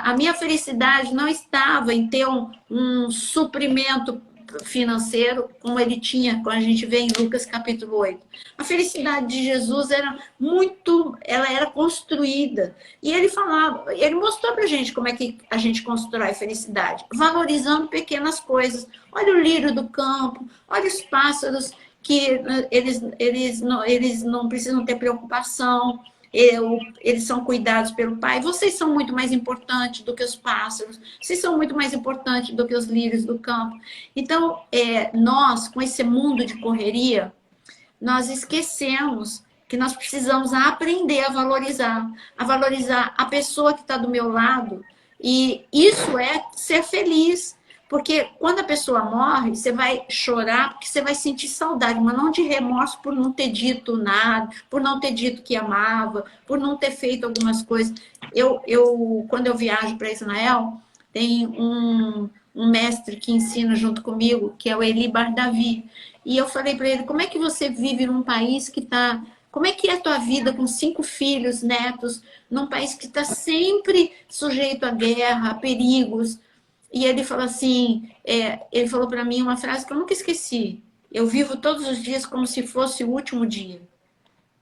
a minha felicidade não estava em ter um suprimento financeiro, como ele tinha, quando a gente vê em Lucas capítulo 8. A felicidade de Jesus ela era construída. E ele falava, ele mostrou pra gente como é que a gente constrói felicidade, valorizando pequenas coisas. Olha o lírio do campo, olha os pássaros, que eles não precisam ter preocupação. Eles são cuidados pelo Pai. Vocês são muito mais importantes do que os pássaros. Vocês são muito mais importantes do que os lírios do campo. Então, nós, com esse mundo de correria, nós esquecemos que nós precisamos aprender a valorizar a pessoa que está do meu lado. E isso é ser feliz. Porque quando a pessoa morre, você vai chorar porque você vai sentir saudade, mas não de remorso por não ter dito nada, por não ter dito que amava, por não ter feito algumas coisas. Quando eu viajo para Israel, tem um mestre que ensina junto comigo, que é o Eli Bardavi. E eu falei para ele, como é que você vive num país que está... Como é que é a tua vida com 5 filhos, netos, num país que está sempre sujeito à guerra, a perigos? E ele falou assim, ele falou para mim uma frase que eu nunca esqueci. Eu vivo todos os dias como se fosse o último dia.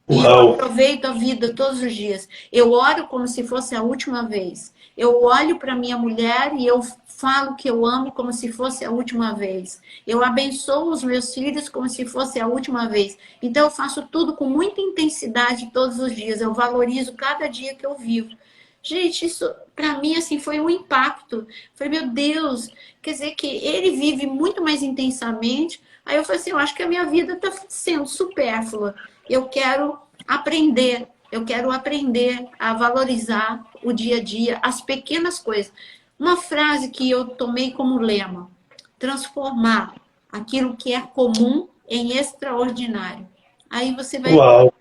E eu Uau! aproveito a vida todos os dias. Eu oro como se fosse a última vez. Eu olho para minha mulher e eu falo que eu amo como se fosse a última vez. Eu abençoo os meus filhos como se fosse a última vez. Então eu faço tudo com muita intensidade todos os dias. Eu valorizo cada dia que eu vivo. Gente, isso para mim assim foi um impacto. Falei, meu Deus, quer dizer que ele vive muito mais intensamente. Aí eu falei assim, eu acho que a minha vida está sendo supérflua. Eu quero aprender a valorizar o dia a dia, as pequenas coisas. Uma frase que eu tomei como lema: transformar aquilo que é comum em extraordinário. Aí Uau!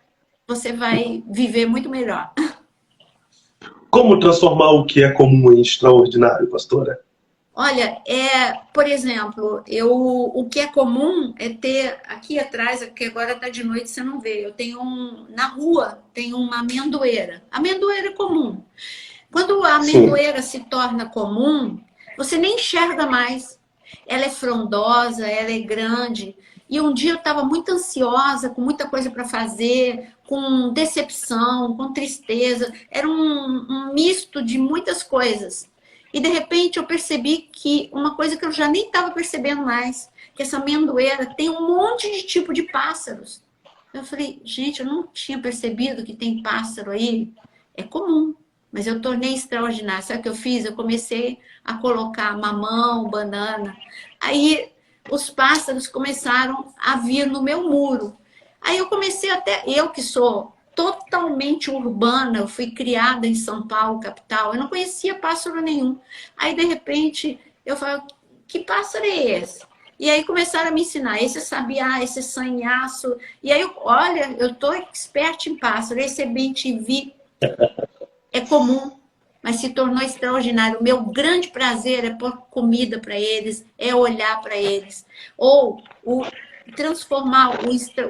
você vai viver muito melhor. Como transformar o que é comum em extraordinário, pastora? Olha, por exemplo, o que é comum é ter aqui atrás, que agora está de noite, você não vê. Eu tenho na rua tem uma amendoeira. Amendoeira é comum. Quando a Sim. amendoeira se torna comum, você nem enxerga mais. Ela é frondosa, ela é grande. E um dia eu estava muito ansiosa, com muita coisa para fazer, com decepção, com tristeza. Era um misto de muitas coisas. E de repente eu percebi que uma coisa que eu já nem estava percebendo mais, que essa amendoeira tem um monte de tipo de pássaros. Eu falei, gente, eu não tinha percebido que tem pássaro aí. É comum, mas eu tornei extraordinário. Sabe o que eu fiz? Eu comecei a colocar mamão, banana. Aí os pássaros começaram a vir no meu muro. Aí eu comecei eu que sou totalmente urbana, eu fui criada em São Paulo, capital, eu não conhecia pássaro nenhum. Aí, de repente, eu falei, que pássaro é esse? E aí começaram a me ensinar, esse é sabiá, esse é sanhaço. E aí, olha, eu tô expert em pássaro, esse é bem-te-vi, é comum, mas se tornou extraordinário. O meu grande prazer é pôr comida para eles, é olhar para eles. Ou transformar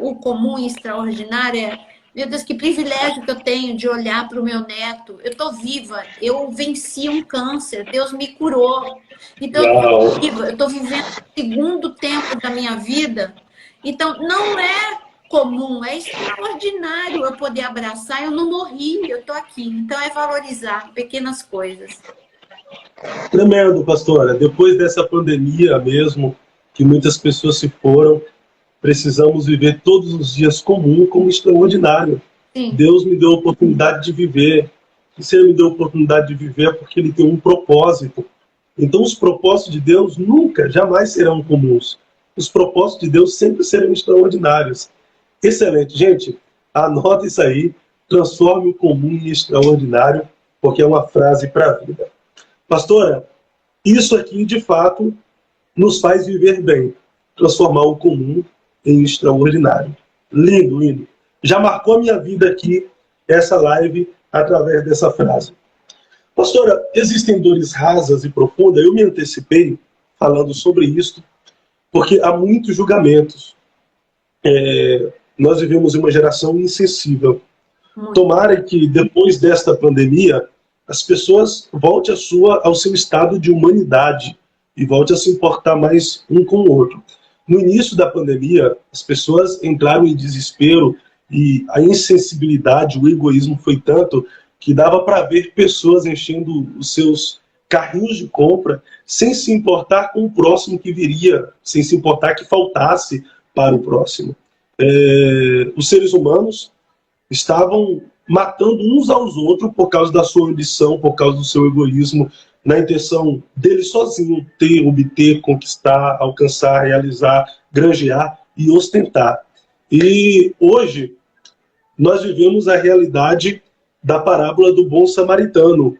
o comum em extraordinário meu Deus, que privilégio que eu tenho de olhar para o meu neto. Eu estou viva, eu venci um câncer, Deus me curou. Então, eu estou vivendo o segundo tempo da minha vida. Então, não é comum, é extraordinário eu poder abraçar. Eu não morri, eu estou aqui. Então, é valorizar pequenas coisas. Tremendo, pastora. Depois dessa pandemia mesmo, que muitas pessoas se foram, precisamos viver todos os dias comum como extraordinário. Sim. Deus me deu a oportunidade de viver. Se Ele me deu a oportunidade de viver é porque Ele tem um propósito. Então os propósitos de Deus nunca, jamais serão comuns. Os propósitos de Deus sempre serão extraordinários. Excelente. Gente, anota isso aí. Transforme o comum em extraordinário, porque é uma frase para a vida. Pastora, isso aqui de fato nos faz viver bem. Transformar o comum em extraordinário. Lindo, lindo. Já marcou a minha vida aqui, essa live, através dessa frase. Pastora, existem dores rasas e profundas? Eu me antecipei falando sobre isso, porque há muitos julgamentos. Nós vivemos em uma geração insensível. Tomara que, depois desta pandemia, as pessoas voltem ao seu estado de humanidade e voltem a se importar mais um com o outro. No início da pandemia, as pessoas entraram em desespero e a insensibilidade, o egoísmo foi tanto que dava para ver pessoas enchendo os seus carrinhos de compra sem se importar com o próximo que viria, sem se importar que faltasse para o próximo. Os seres humanos estavam matando uns aos outros por causa da sua ambição, por causa do seu egoísmo, na intenção dele sozinho ter, obter, conquistar, alcançar, realizar, granjear e ostentar. E hoje nós vivemos a realidade da parábola do bom samaritano.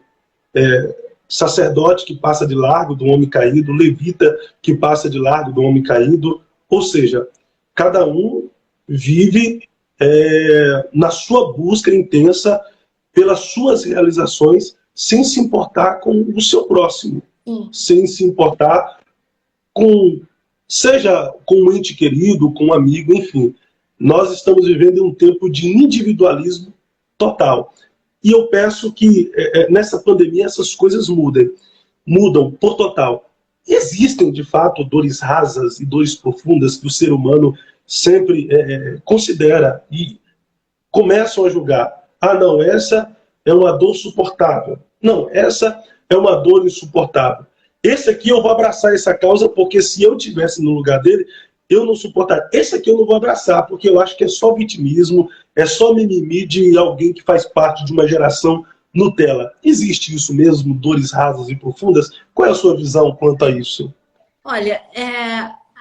sacerdote que passa de largo do homem caído, levita que passa de largo do homem caído, ou seja, cada um vive na sua busca intensa pelas suas realizações, sem se importar com o seu próximo, sem se importar com, seja com um ente querido, com um amigo, enfim. Nós estamos vivendo em um tempo de individualismo total. E eu peço que nessa pandemia essas coisas mudam por total. Existem, de fato, dores rasas e dores profundas que o ser humano sempre considera e começam a julgar. Ah, não, essa é uma dor suportável. Não, essa é uma dor insuportável. Esse aqui eu vou abraçar essa causa, porque se eu tivesse no lugar dele, eu não suportaria. Esse aqui eu não vou abraçar, porque eu acho que é só vitimismo, é só mimimi de alguém que faz parte de uma geração Nutella. Existe isso mesmo, dores rasas e profundas? Qual é a sua visão quanto a isso? Olha,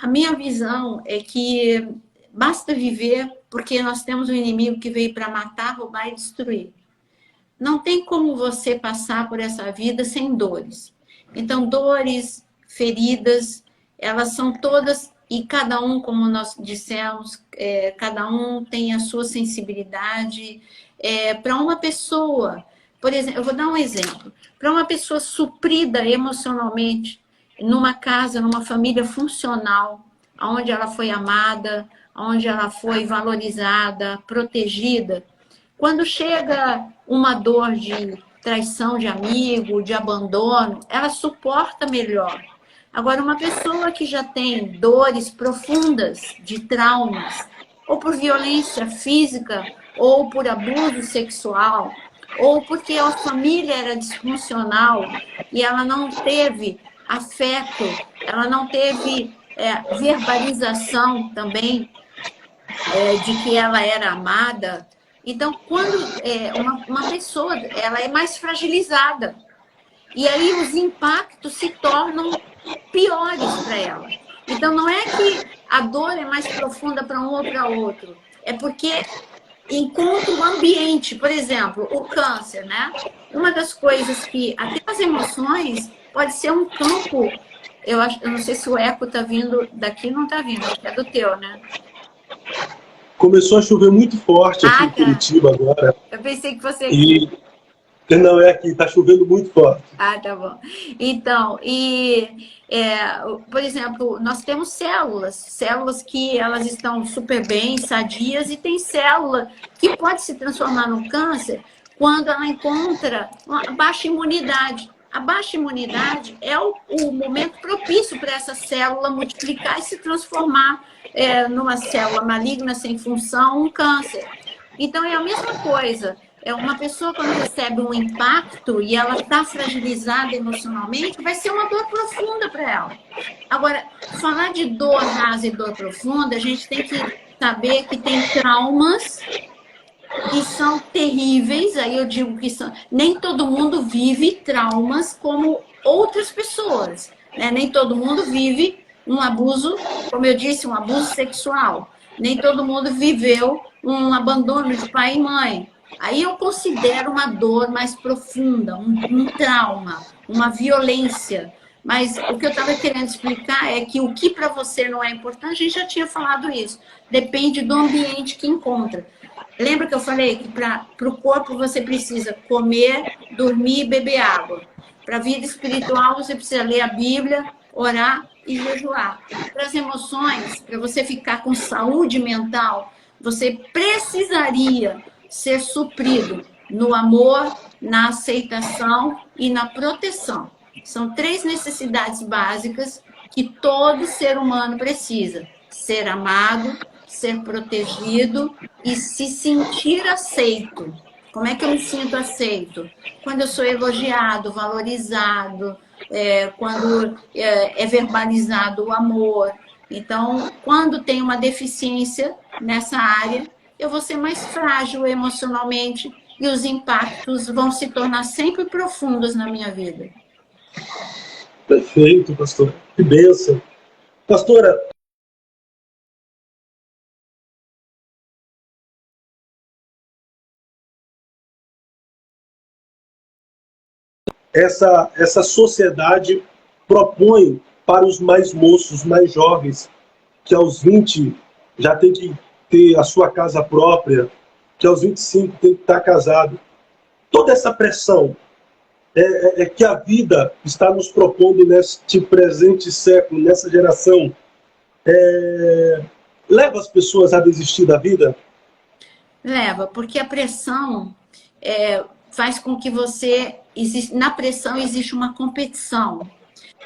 a minha visão é que basta viver, porque nós temos um inimigo que veio para matar, roubar e destruir. Não tem como você passar por essa vida sem dores. Então, dores, feridas, elas são todas, e cada um, como nós dissemos, cada um tem a sua sensibilidade. Para uma pessoa, por exemplo, eu vou dar um exemplo. Para uma pessoa suprida emocionalmente, numa casa, numa família funcional, onde ela foi amada, onde ela foi valorizada, protegida, quando chega uma dor de traição de amigo, de abandono, ela suporta melhor. Agora, uma pessoa que já tem dores profundas de traumas, ou por violência física, ou por abuso sexual, ou porque a família era disfuncional e ela não teve afeto, ela não teve verbalização também de que ela era amada. Então, quando uma pessoa ela é mais fragilizada, e aí os impactos se tornam piores para ela. Então, não é que a dor é mais profunda para um ou para outro, é porque encontra o ambiente. Por exemplo, o câncer, né? Uma das coisas que, até as emoções, pode ser um campo. Eu não sei se o eco está vindo daqui, não está vindo, acho que é do teu, né? Começou a chover muito forte aqui em Tá. Curitiba agora. Eu pensei que fosse aqui. E não é aqui, está chovendo muito forte. Tá bom. Então, por exemplo, nós temos células que elas estão super bem, sadias, e tem célula que pode se transformar num câncer quando ela encontra uma baixa imunidade. A baixa imunidade é o momento propício para essa célula multiplicar e se transformar numa célula maligna sem função, um câncer. Então, é a mesma coisa. Uma pessoa, quando recebe um impacto e ela está fragilizada emocionalmente, vai ser uma dor profunda para ela. Agora, falar de dor rasa e dor profunda, a gente tem que saber que tem traumas que são terríveis. Aí eu digo que nem todo mundo vive traumas como outras pessoas, né? Nem todo mundo vive um abuso, como eu disse, um abuso sexual. Nem todo mundo viveu um abandono de pai e mãe. Aí eu considero uma dor mais profunda, um trauma, uma violência. Mas o que eu estava querendo explicar é que o que para você não é importante, a gente já tinha falado isso. Depende do ambiente que encontra. Lembra que eu falei que para o corpo você precisa comer, dormir e beber água. Para a vida espiritual você precisa ler a Bíblia, orar e jejuar. Para as emoções, para você ficar com saúde mental, você precisaria ser suprido no amor, na aceitação e na proteção. São 3 necessidades básicas que todo ser humano precisa: ser amado, ser protegido e se sentir aceito. Como é que eu me sinto aceito? Quando eu sou elogiado, valorizado, quando é verbalizado o amor. Então, quando tem uma deficiência nessa área, eu vou ser mais frágil emocionalmente e os impactos vão se tornar sempre profundos na minha vida. Perfeito, pastor. Que bênção. Pastora, essa sociedade propõe para os mais moços, mais jovens, que aos 20 já tem que ter a sua casa própria, que aos 25 tem que estar casado. Toda essa pressão é que a vida está nos propondo neste presente século, nessa geração, leva as pessoas a desistir da vida? Leva, porque a pressão faz com que você... Na pressão existe uma competição.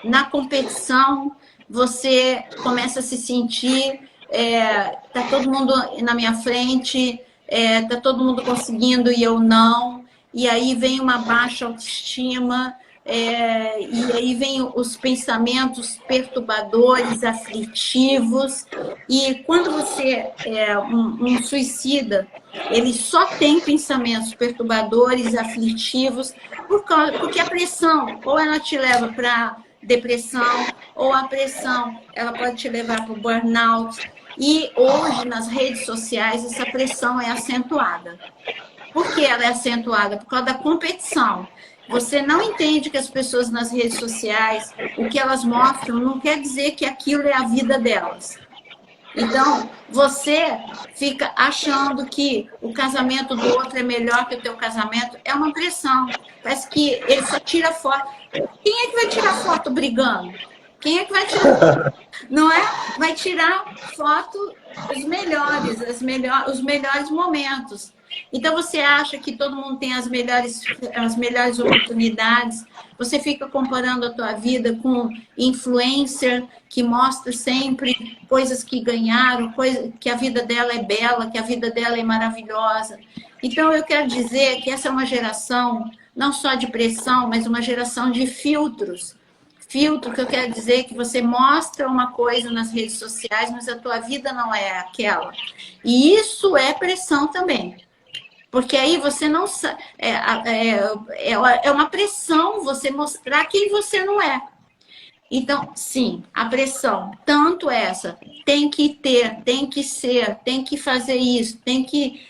Na competição, você começa a se sentir... tá todo mundo na minha frente, tá todo mundo conseguindo e eu não. E aí vem uma baixa autoestima, e aí vem os pensamentos perturbadores, aflitivos. E quando você é um suicida, ele só tem pensamentos perturbadores, aflitivos, porque a pressão, ou ela te leva para depressão, ou a pressão, ela pode te levar para o burnout. E hoje, nas redes sociais, essa pressão é acentuada. Por que ela é acentuada? Por causa da competição. Você não entende que as pessoas nas redes sociais, o que elas mostram, não quer dizer que aquilo é a vida delas. Então, você fica achando que o casamento do outro é melhor que o teu casamento. É uma pressão. Parece que ele só tira foto. Quem é que vai tirar foto brigando? Quem é que vai tirar? Não é? Vai tirar foto os melhores momentos. Então, você acha que todo mundo tem as melhores oportunidades, você fica comparando a tua vida com influencer que mostra sempre coisas que ganharam, que a vida dela é bela, que a vida dela é maravilhosa. Então, eu quero dizer que essa é uma geração, não só de pressão, mas uma geração de filtros. Filtro, que eu quero dizer que você mostra uma coisa nas redes sociais, mas a tua vida não é aquela. E isso é pressão também. Porque aí você não sabe... É uma pressão você mostrar quem você não é. Então, sim, a pressão, tanto essa, tem que ter, tem que ser, tem que fazer isso, tem que...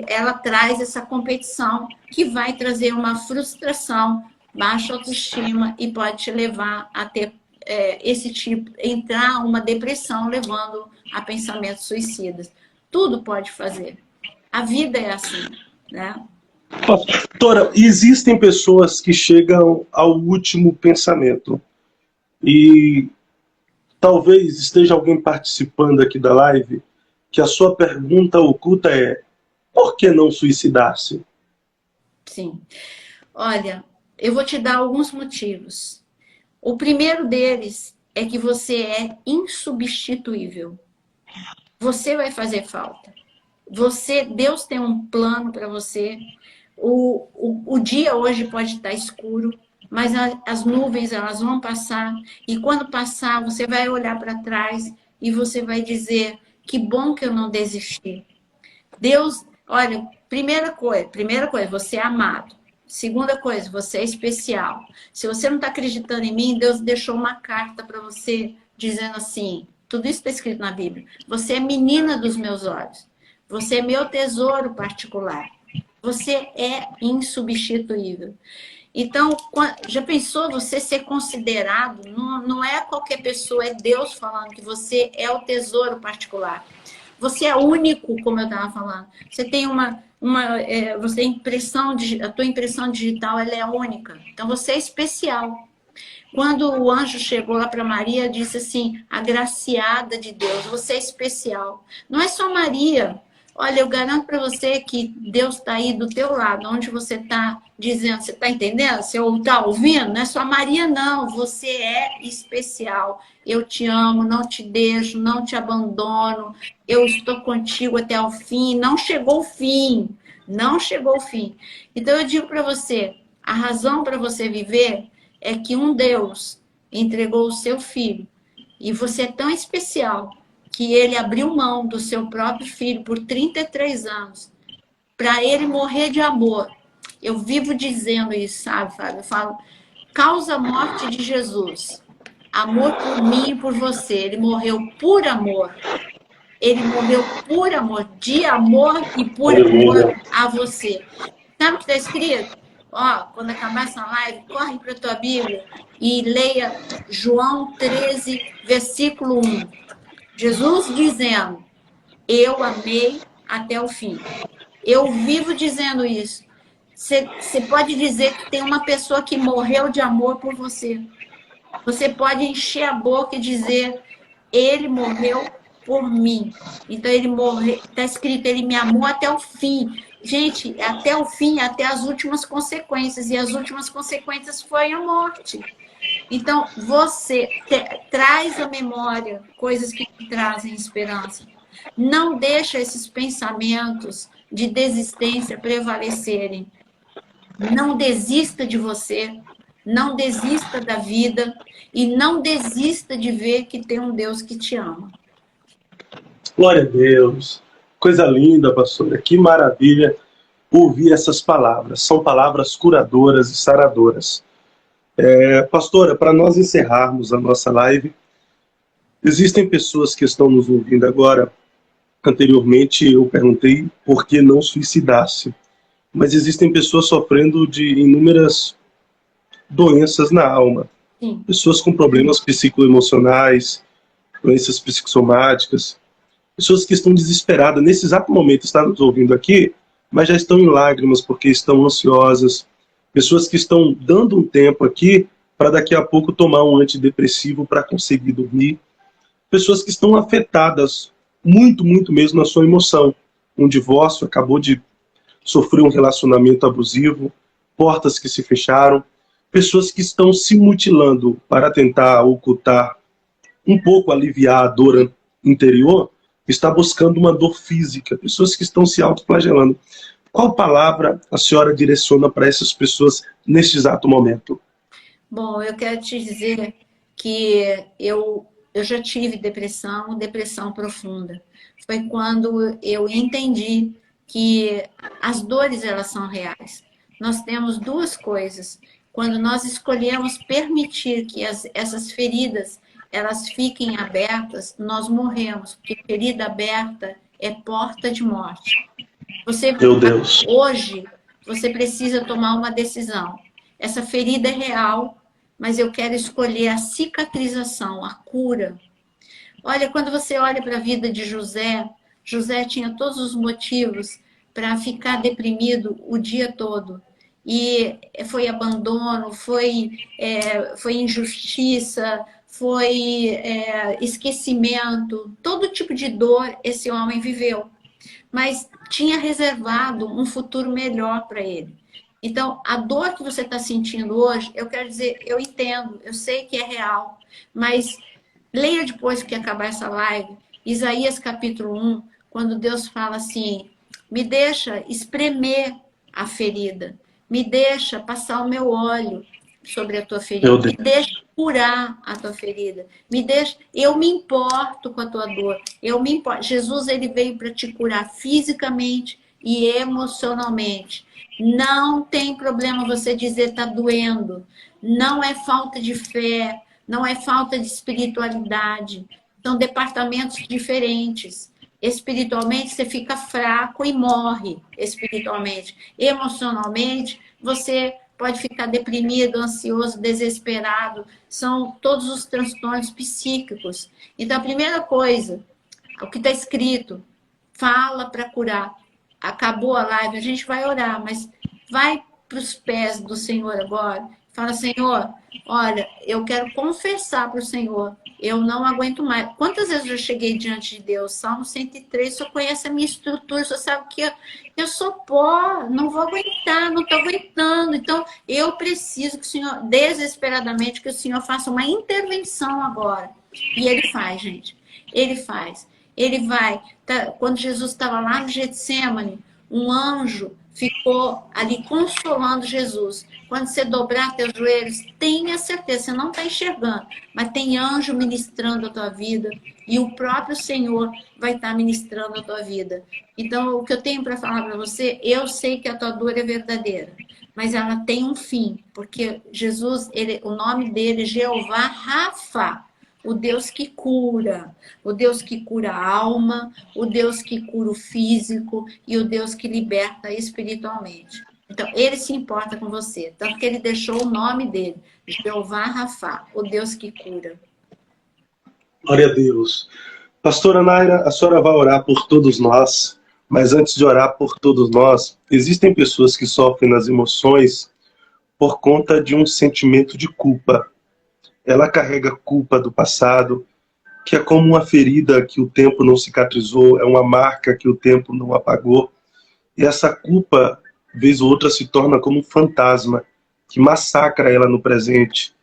ela traz essa competição que vai trazer uma frustração, baixa autoestima e pode te levar a ter esse tipo, entrar uma depressão, levando a pensamentos suicidas. Tudo pode fazer. A vida é assim, né? Pastora, existem pessoas que chegam ao último pensamento. E talvez esteja alguém participando aqui da live que a sua pergunta oculta é: por que não suicidar-se? Sim. Olha, eu vou te dar alguns motivos. O primeiro deles é que você é insubstituível. Você vai fazer falta. Deus tem um plano para você. O dia hoje pode estar escuro, mas as nuvens elas vão passar. E quando passar, você vai olhar para trás e você vai dizer: que bom que eu não desisti. Deus, olha, primeira coisa, você é amado. Segunda coisa, você é especial. Se você não está acreditando em mim, Deus deixou uma carta para você dizendo assim, tudo isso está escrito na Bíblia: você é menina dos meus olhos. Você é meu tesouro particular. Você é insubstituível. Então, já pensou você ser considerado? Não é qualquer pessoa, é Deus falando que você é o tesouro particular. Você é único, como eu estava falando. Você tem você a tua impressão digital ela é única. Então, você é especial. Quando o anjo chegou lá para Maria, disse assim: agraciada de Deus, você é especial. Não é só Maria. Olha, eu garanto para você que Deus está aí do teu lado, onde você está dizendo, você está entendendo? Você está ouvindo? Não é só Maria, não. Você é especial. Eu te amo, não te deixo, não te abandono. Eu estou contigo até o fim. Não chegou o fim. Não chegou o fim. Então eu digo para você, a razão para você viver é que um Deus entregou o seu filho. E você é tão especial que ele abriu mão do seu próprio filho por 33 anos, para ele morrer de amor. Eu vivo dizendo isso, sabe, Fábio? Eu falo, causa a morte de Jesus. Amor por mim e por você. Ele morreu por amor. Ele morreu por amor, de amor e por amor a você. Sabe o que está escrito? Ó, quando acabar essa live, corre para a tua Bíblia e leia João 13, versículo 1. Jesus dizendo, eu amei até o fim. Eu vivo dizendo isso. Você pode dizer que tem uma pessoa que morreu de amor por você. Você pode encher a boca e dizer, ele morreu por mim. Então, ele morreu, está escrito, ele me amou até o fim. Gente, até o fim, até as últimas consequências. E as últimas consequências foi a morte. Então, você traz à memória coisas que te trazem esperança. Não deixa esses pensamentos de desistência prevalecerem. Não desista de você, não desista da vida e não desista de ver que tem um Deus que te ama. Glória a Deus. Coisa linda, pastora. Que maravilha ouvir essas palavras. São palavras curadoras e saradoras. Pastora, para nós encerrarmos a nossa live, existem pessoas que estão nos ouvindo agora. Anteriormente eu perguntei por que não suicidar-se. Mas existem pessoas sofrendo de inúmeras doenças na alma. Sim. Pessoas com problemas psicoemocionais, doenças psicossomáticas, pessoas que estão desesperadas nesse exato momento, estão nos ouvindo aqui, mas já estão em lágrimas porque estão ansiosas, pessoas que estão dando um tempo aqui para daqui a pouco tomar um antidepressivo para conseguir dormir, pessoas que estão afetadas muito, muito mesmo na sua emoção. Um divórcio, acabou de sofrer um relacionamento abusivo, portas que se fecharam, pessoas que estão se mutilando para tentar ocultar um pouco, aliviar a dor interior, está buscando uma dor física, pessoas que estão se autoflagelando. Qual palavra a senhora direciona para essas pessoas neste exato momento? Bom, eu quero te dizer que eu já tive depressão profunda. Foi quando eu entendi que as dores, elas são reais. Nós temos duas coisas. Quando nós escolhemos permitir que essas feridas elas fiquem abertas, nós morremos, porque ferida aberta é porta de morte. Meu Deus. Hoje, você precisa tomar uma decisão. Essa ferida é real, mas eu quero escolher a cicatrização, a cura. Olha, quando você olha para a vida de José, José tinha todos os motivos para ficar deprimido o dia todo. E foi abandono, foi injustiça, foi esquecimento, todo tipo de dor esse homem viveu. Mas tinha reservado um futuro melhor para ele. Então, a dor que você está sentindo hoje, eu quero dizer, eu entendo, eu sei que é real, mas leia depois que acabar essa live, Isaías capítulo 1, quando Deus fala assim, me deixa espremer a ferida, me deixa passar o meu óleo sobre a tua ferida, me deixa curar a tua ferida, me deixa, eu me importo com a tua dor, eu me importo. Jesus, ele veio para te curar fisicamente e emocionalmente. Não tem problema você dizer está doendo, não é falta de fé, não é falta de espiritualidade, são departamentos diferentes. Espiritualmente você fica fraco e morre espiritualmente. Emocionalmente você pode ficar deprimido, ansioso, desesperado. São todos os transtornos psíquicos. Então a primeira coisa, o que está escrito, fala para curar. Acabou a live, a gente vai orar, mas vai para os pés do Senhor agora. Fala, Senhor, olha, eu quero confessar para o Senhor, eu não aguento mais. Quantas vezes eu cheguei diante de Deus? Salmo 103, o Senhor conhece a minha estrutura, o Senhor sabe que eu sou pó, não vou aguentar, não estou aguentando. Então, eu preciso que o Senhor, desesperadamente, que o Senhor faça uma intervenção agora. E Ele faz, gente. Ele faz. Ele vai. Quando Jesus estava lá no Getsêmani, um anjo ficou ali consolando Jesus. Quando você dobrar teus joelhos, tenha certeza, você não está enxergando, mas tem anjo ministrando a tua vida e o próprio Senhor vai estar ministrando a tua vida. Então, o que eu tenho para falar para você, eu sei que a tua dor é verdadeira, mas ela tem um fim, porque Jesus, o nome dele é Jeová Rafa, o Deus que cura, o Deus que cura a alma, o Deus que cura o físico e o Deus que liberta espiritualmente. Então, ele se importa com você. Tanto que ele deixou o nome dele, Jeová Rafá, o Deus que cura. Glória a Deus. Pastora Naira, a senhora vai orar por todos nós, mas antes de orar por todos nós, existem pessoas que sofrem nas emoções por conta de um sentimento de culpa. Ela carrega culpa do passado, que é como uma ferida que o tempo não cicatrizou, é uma marca que o tempo não apagou. E essa culpa, vez ou outra, se torna como um fantasma que massacra ela no presente,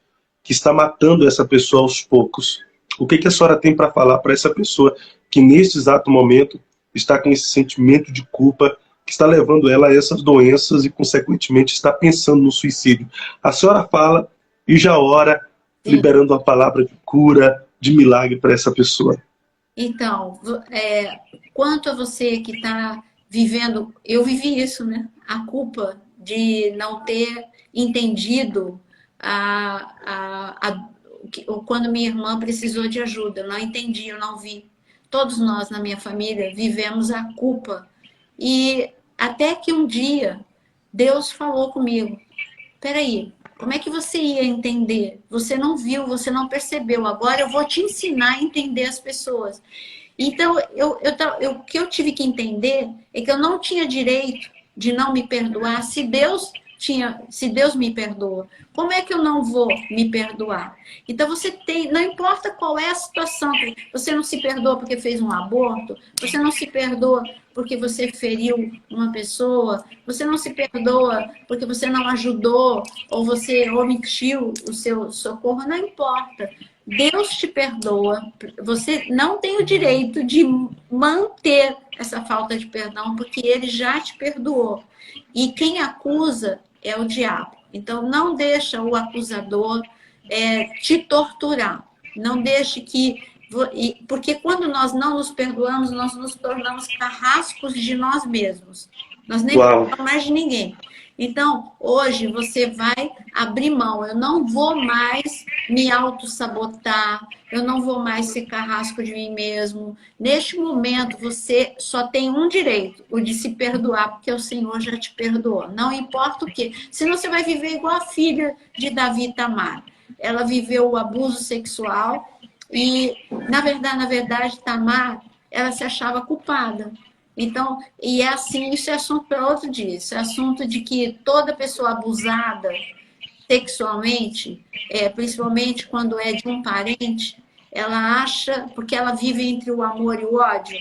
que está matando essa pessoa aos poucos. O que a senhora tem para falar para essa pessoa que neste exato momento está com esse sentimento de culpa, que está levando ela a essas doenças e, consequentemente, está pensando no suicídio? A senhora fala e já ora, Sim. liberando a palavra de cura, de milagre para essa pessoa. Então, quanto a você que está vivendo, eu vivi isso, né? A culpa de não ter entendido quando minha irmã precisou de ajuda. Eu não entendi, eu não vi. Todos nós na minha família vivemos a culpa. E até que um dia Deus falou comigo: peraí, como é que você ia entender? Você não viu, você não percebeu. Agora eu vou te ensinar a entender as pessoas. Então, o que eu tive que entender é que eu não tinha direito de não me perdoar se Deus me perdoa. Como é que eu não vou me perdoar? Então você tem, não importa qual é a situação, você não se perdoa porque fez um aborto, você não se perdoa porque você feriu uma pessoa, você não se perdoa porque você não ajudou ou você omitiu o seu socorro, não importa. Deus te perdoa, você não tem o direito de manter essa falta de perdão, porque ele já te perdoou. E quem acusa é o diabo. Então, não deixa o acusador te torturar. Não deixe que... Porque quando nós não nos perdoamos, nós nos tornamos carrascos de nós mesmos. Nós nem perdoamos mais de ninguém. Então, hoje você vai abrir mão. Eu não vou mais me auto-sabotar, eu não vou mais ser carrasco de mim mesmo. Neste momento, você só tem um direito, o de se perdoar, porque o Senhor já te perdoou. Não importa o quê. Senão você vai viver igual a filha de Davi e Tamar. Ela viveu o abuso sexual e, na verdade, Tamar, ela se achava culpada. Então, e é assim, isso é assunto para outro dia. Isso é assunto de que toda pessoa abusada sexualmente, principalmente quando é de um parente, ela acha, porque ela vive entre o amor e o ódio,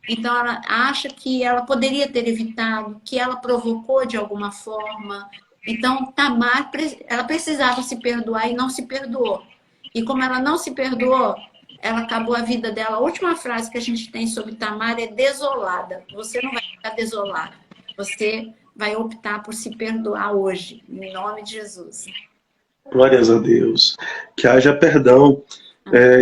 então ela acha que ela poderia ter evitado, que ela provocou de alguma forma. Então, Tamar, ela precisava se perdoar e não se perdoou. E como ela não se perdoou, ela acabou a vida dela. A última frase que a gente tem sobre Tamar é desolada. Você não vai ficar desolada. Você vai optar por se perdoar hoje, em nome de Jesus. Glórias a Deus. Que haja perdão.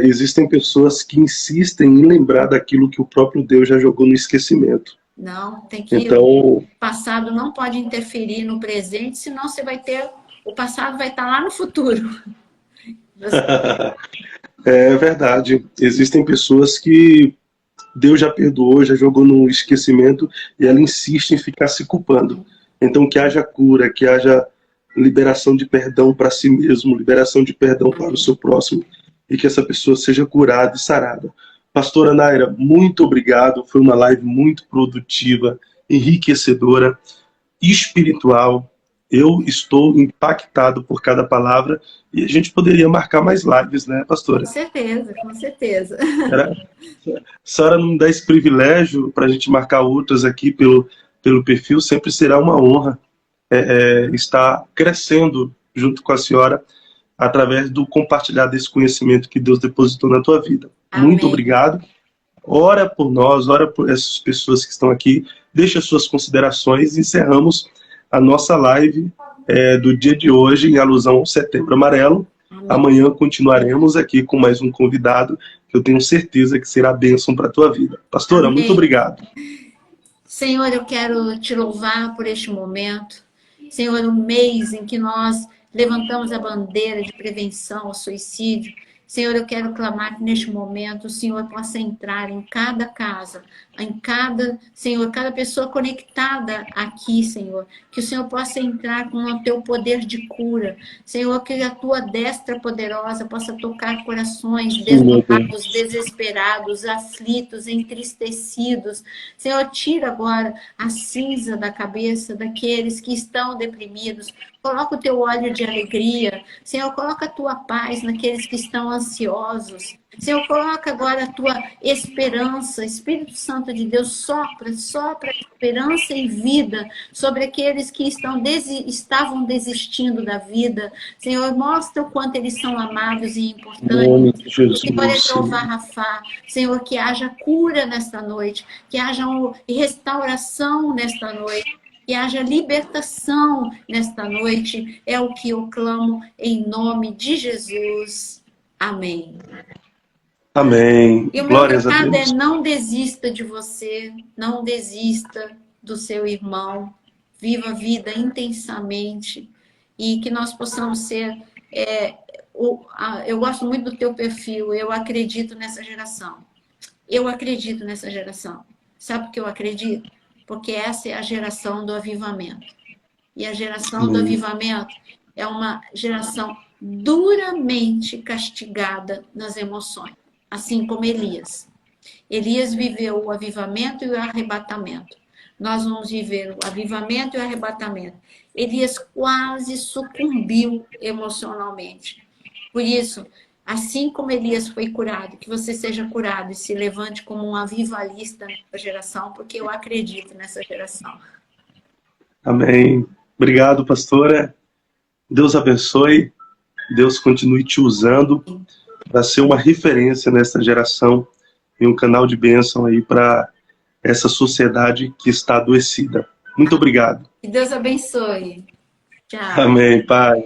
Existem pessoas que insistem em lembrar daquilo que o próprio Deus já jogou no esquecimento. Não, tem que... Então, o passado não pode interferir no presente, senão você vai ter... O passado vai estar lá no futuro. É verdade. Existem pessoas que Deus já perdoou, já jogou no esquecimento e ela insiste em ficar se culpando. Então, que haja cura, que haja liberação de perdão para si mesmo, liberação de perdão para o seu próximo e que essa pessoa seja curada e sarada. Pastora Naira, muito obrigado. Foi uma live muito produtiva, enriquecedora, espiritual. Eu estou impactado por cada palavra e a gente poderia marcar mais lives, né, pastora? Com certeza, com certeza. A senhora não dá esse privilégio para a gente marcar outras aqui pelo perfil, sempre será uma honra estar crescendo junto com a senhora através do compartilhar desse conhecimento que Deus depositou na tua vida. Amém. Muito obrigado. Ora por nós, ora por essas pessoas que estão aqui. Deixa as suas considerações e encerramos a nossa live do dia de hoje em alusão ao Setembro Amarelo. Amém. Amanhã continuaremos aqui com mais um convidado que eu tenho certeza que será bênção para a tua vida. Pastora, amém. Muito obrigado. Senhor, eu quero te louvar por este momento. Senhor, um mês em que nós levantamos a bandeira de prevenção ao suicídio. Senhor, eu quero clamar que neste momento o Senhor possa entrar em cada casa, em cada, Senhor, cada pessoa conectada aqui, Senhor. Que o Senhor possa entrar com o teu poder de cura. Senhor, que a tua destra poderosa possa tocar corações desolados, desesperados, aflitos, entristecidos. Senhor, tira agora a cinza da cabeça daqueles que estão deprimidos. Coloca o teu óleo de alegria. Senhor, coloca a tua paz naqueles que estão ansiosos. Senhor, coloca agora a tua esperança. Espírito Santo de Deus, sopra esperança e vida sobre aqueles que estavam desistindo da vida. Senhor, mostra o quanto eles são amados e importantes. Senhor, é Jeová Rafá. Senhor, que haja cura nesta noite, que haja restauração nesta noite. Que haja libertação nesta noite, é o que eu clamo em nome de Jesus. Amém. Amém. E o meu Glórias a recado Deus. é: não desista de você, não desista do seu irmão, viva a vida intensamente e que nós possamos ser... eu gosto muito do teu perfil, eu acredito nessa geração. Eu acredito nessa geração. Sabe por que eu acredito? Porque essa é a geração do avivamento. E a geração do avivamento é uma geração duramente castigada nas emoções, assim como Elias. Elias viveu o avivamento e o arrebatamento. Nós vamos viver o avivamento e o arrebatamento. Elias quase sucumbiu emocionalmente. Por isso, assim como Elias foi curado, que você seja curado e se levante como um avivalista nessa geração, porque eu acredito nessa geração. Amém. Obrigado, pastora. Deus abençoe. Deus continue te usando para ser uma referência nessa geração e um canal de bênção aí para essa sociedade que está adoecida. Muito obrigado. Que Deus abençoe. Tchau. Amém, Pai.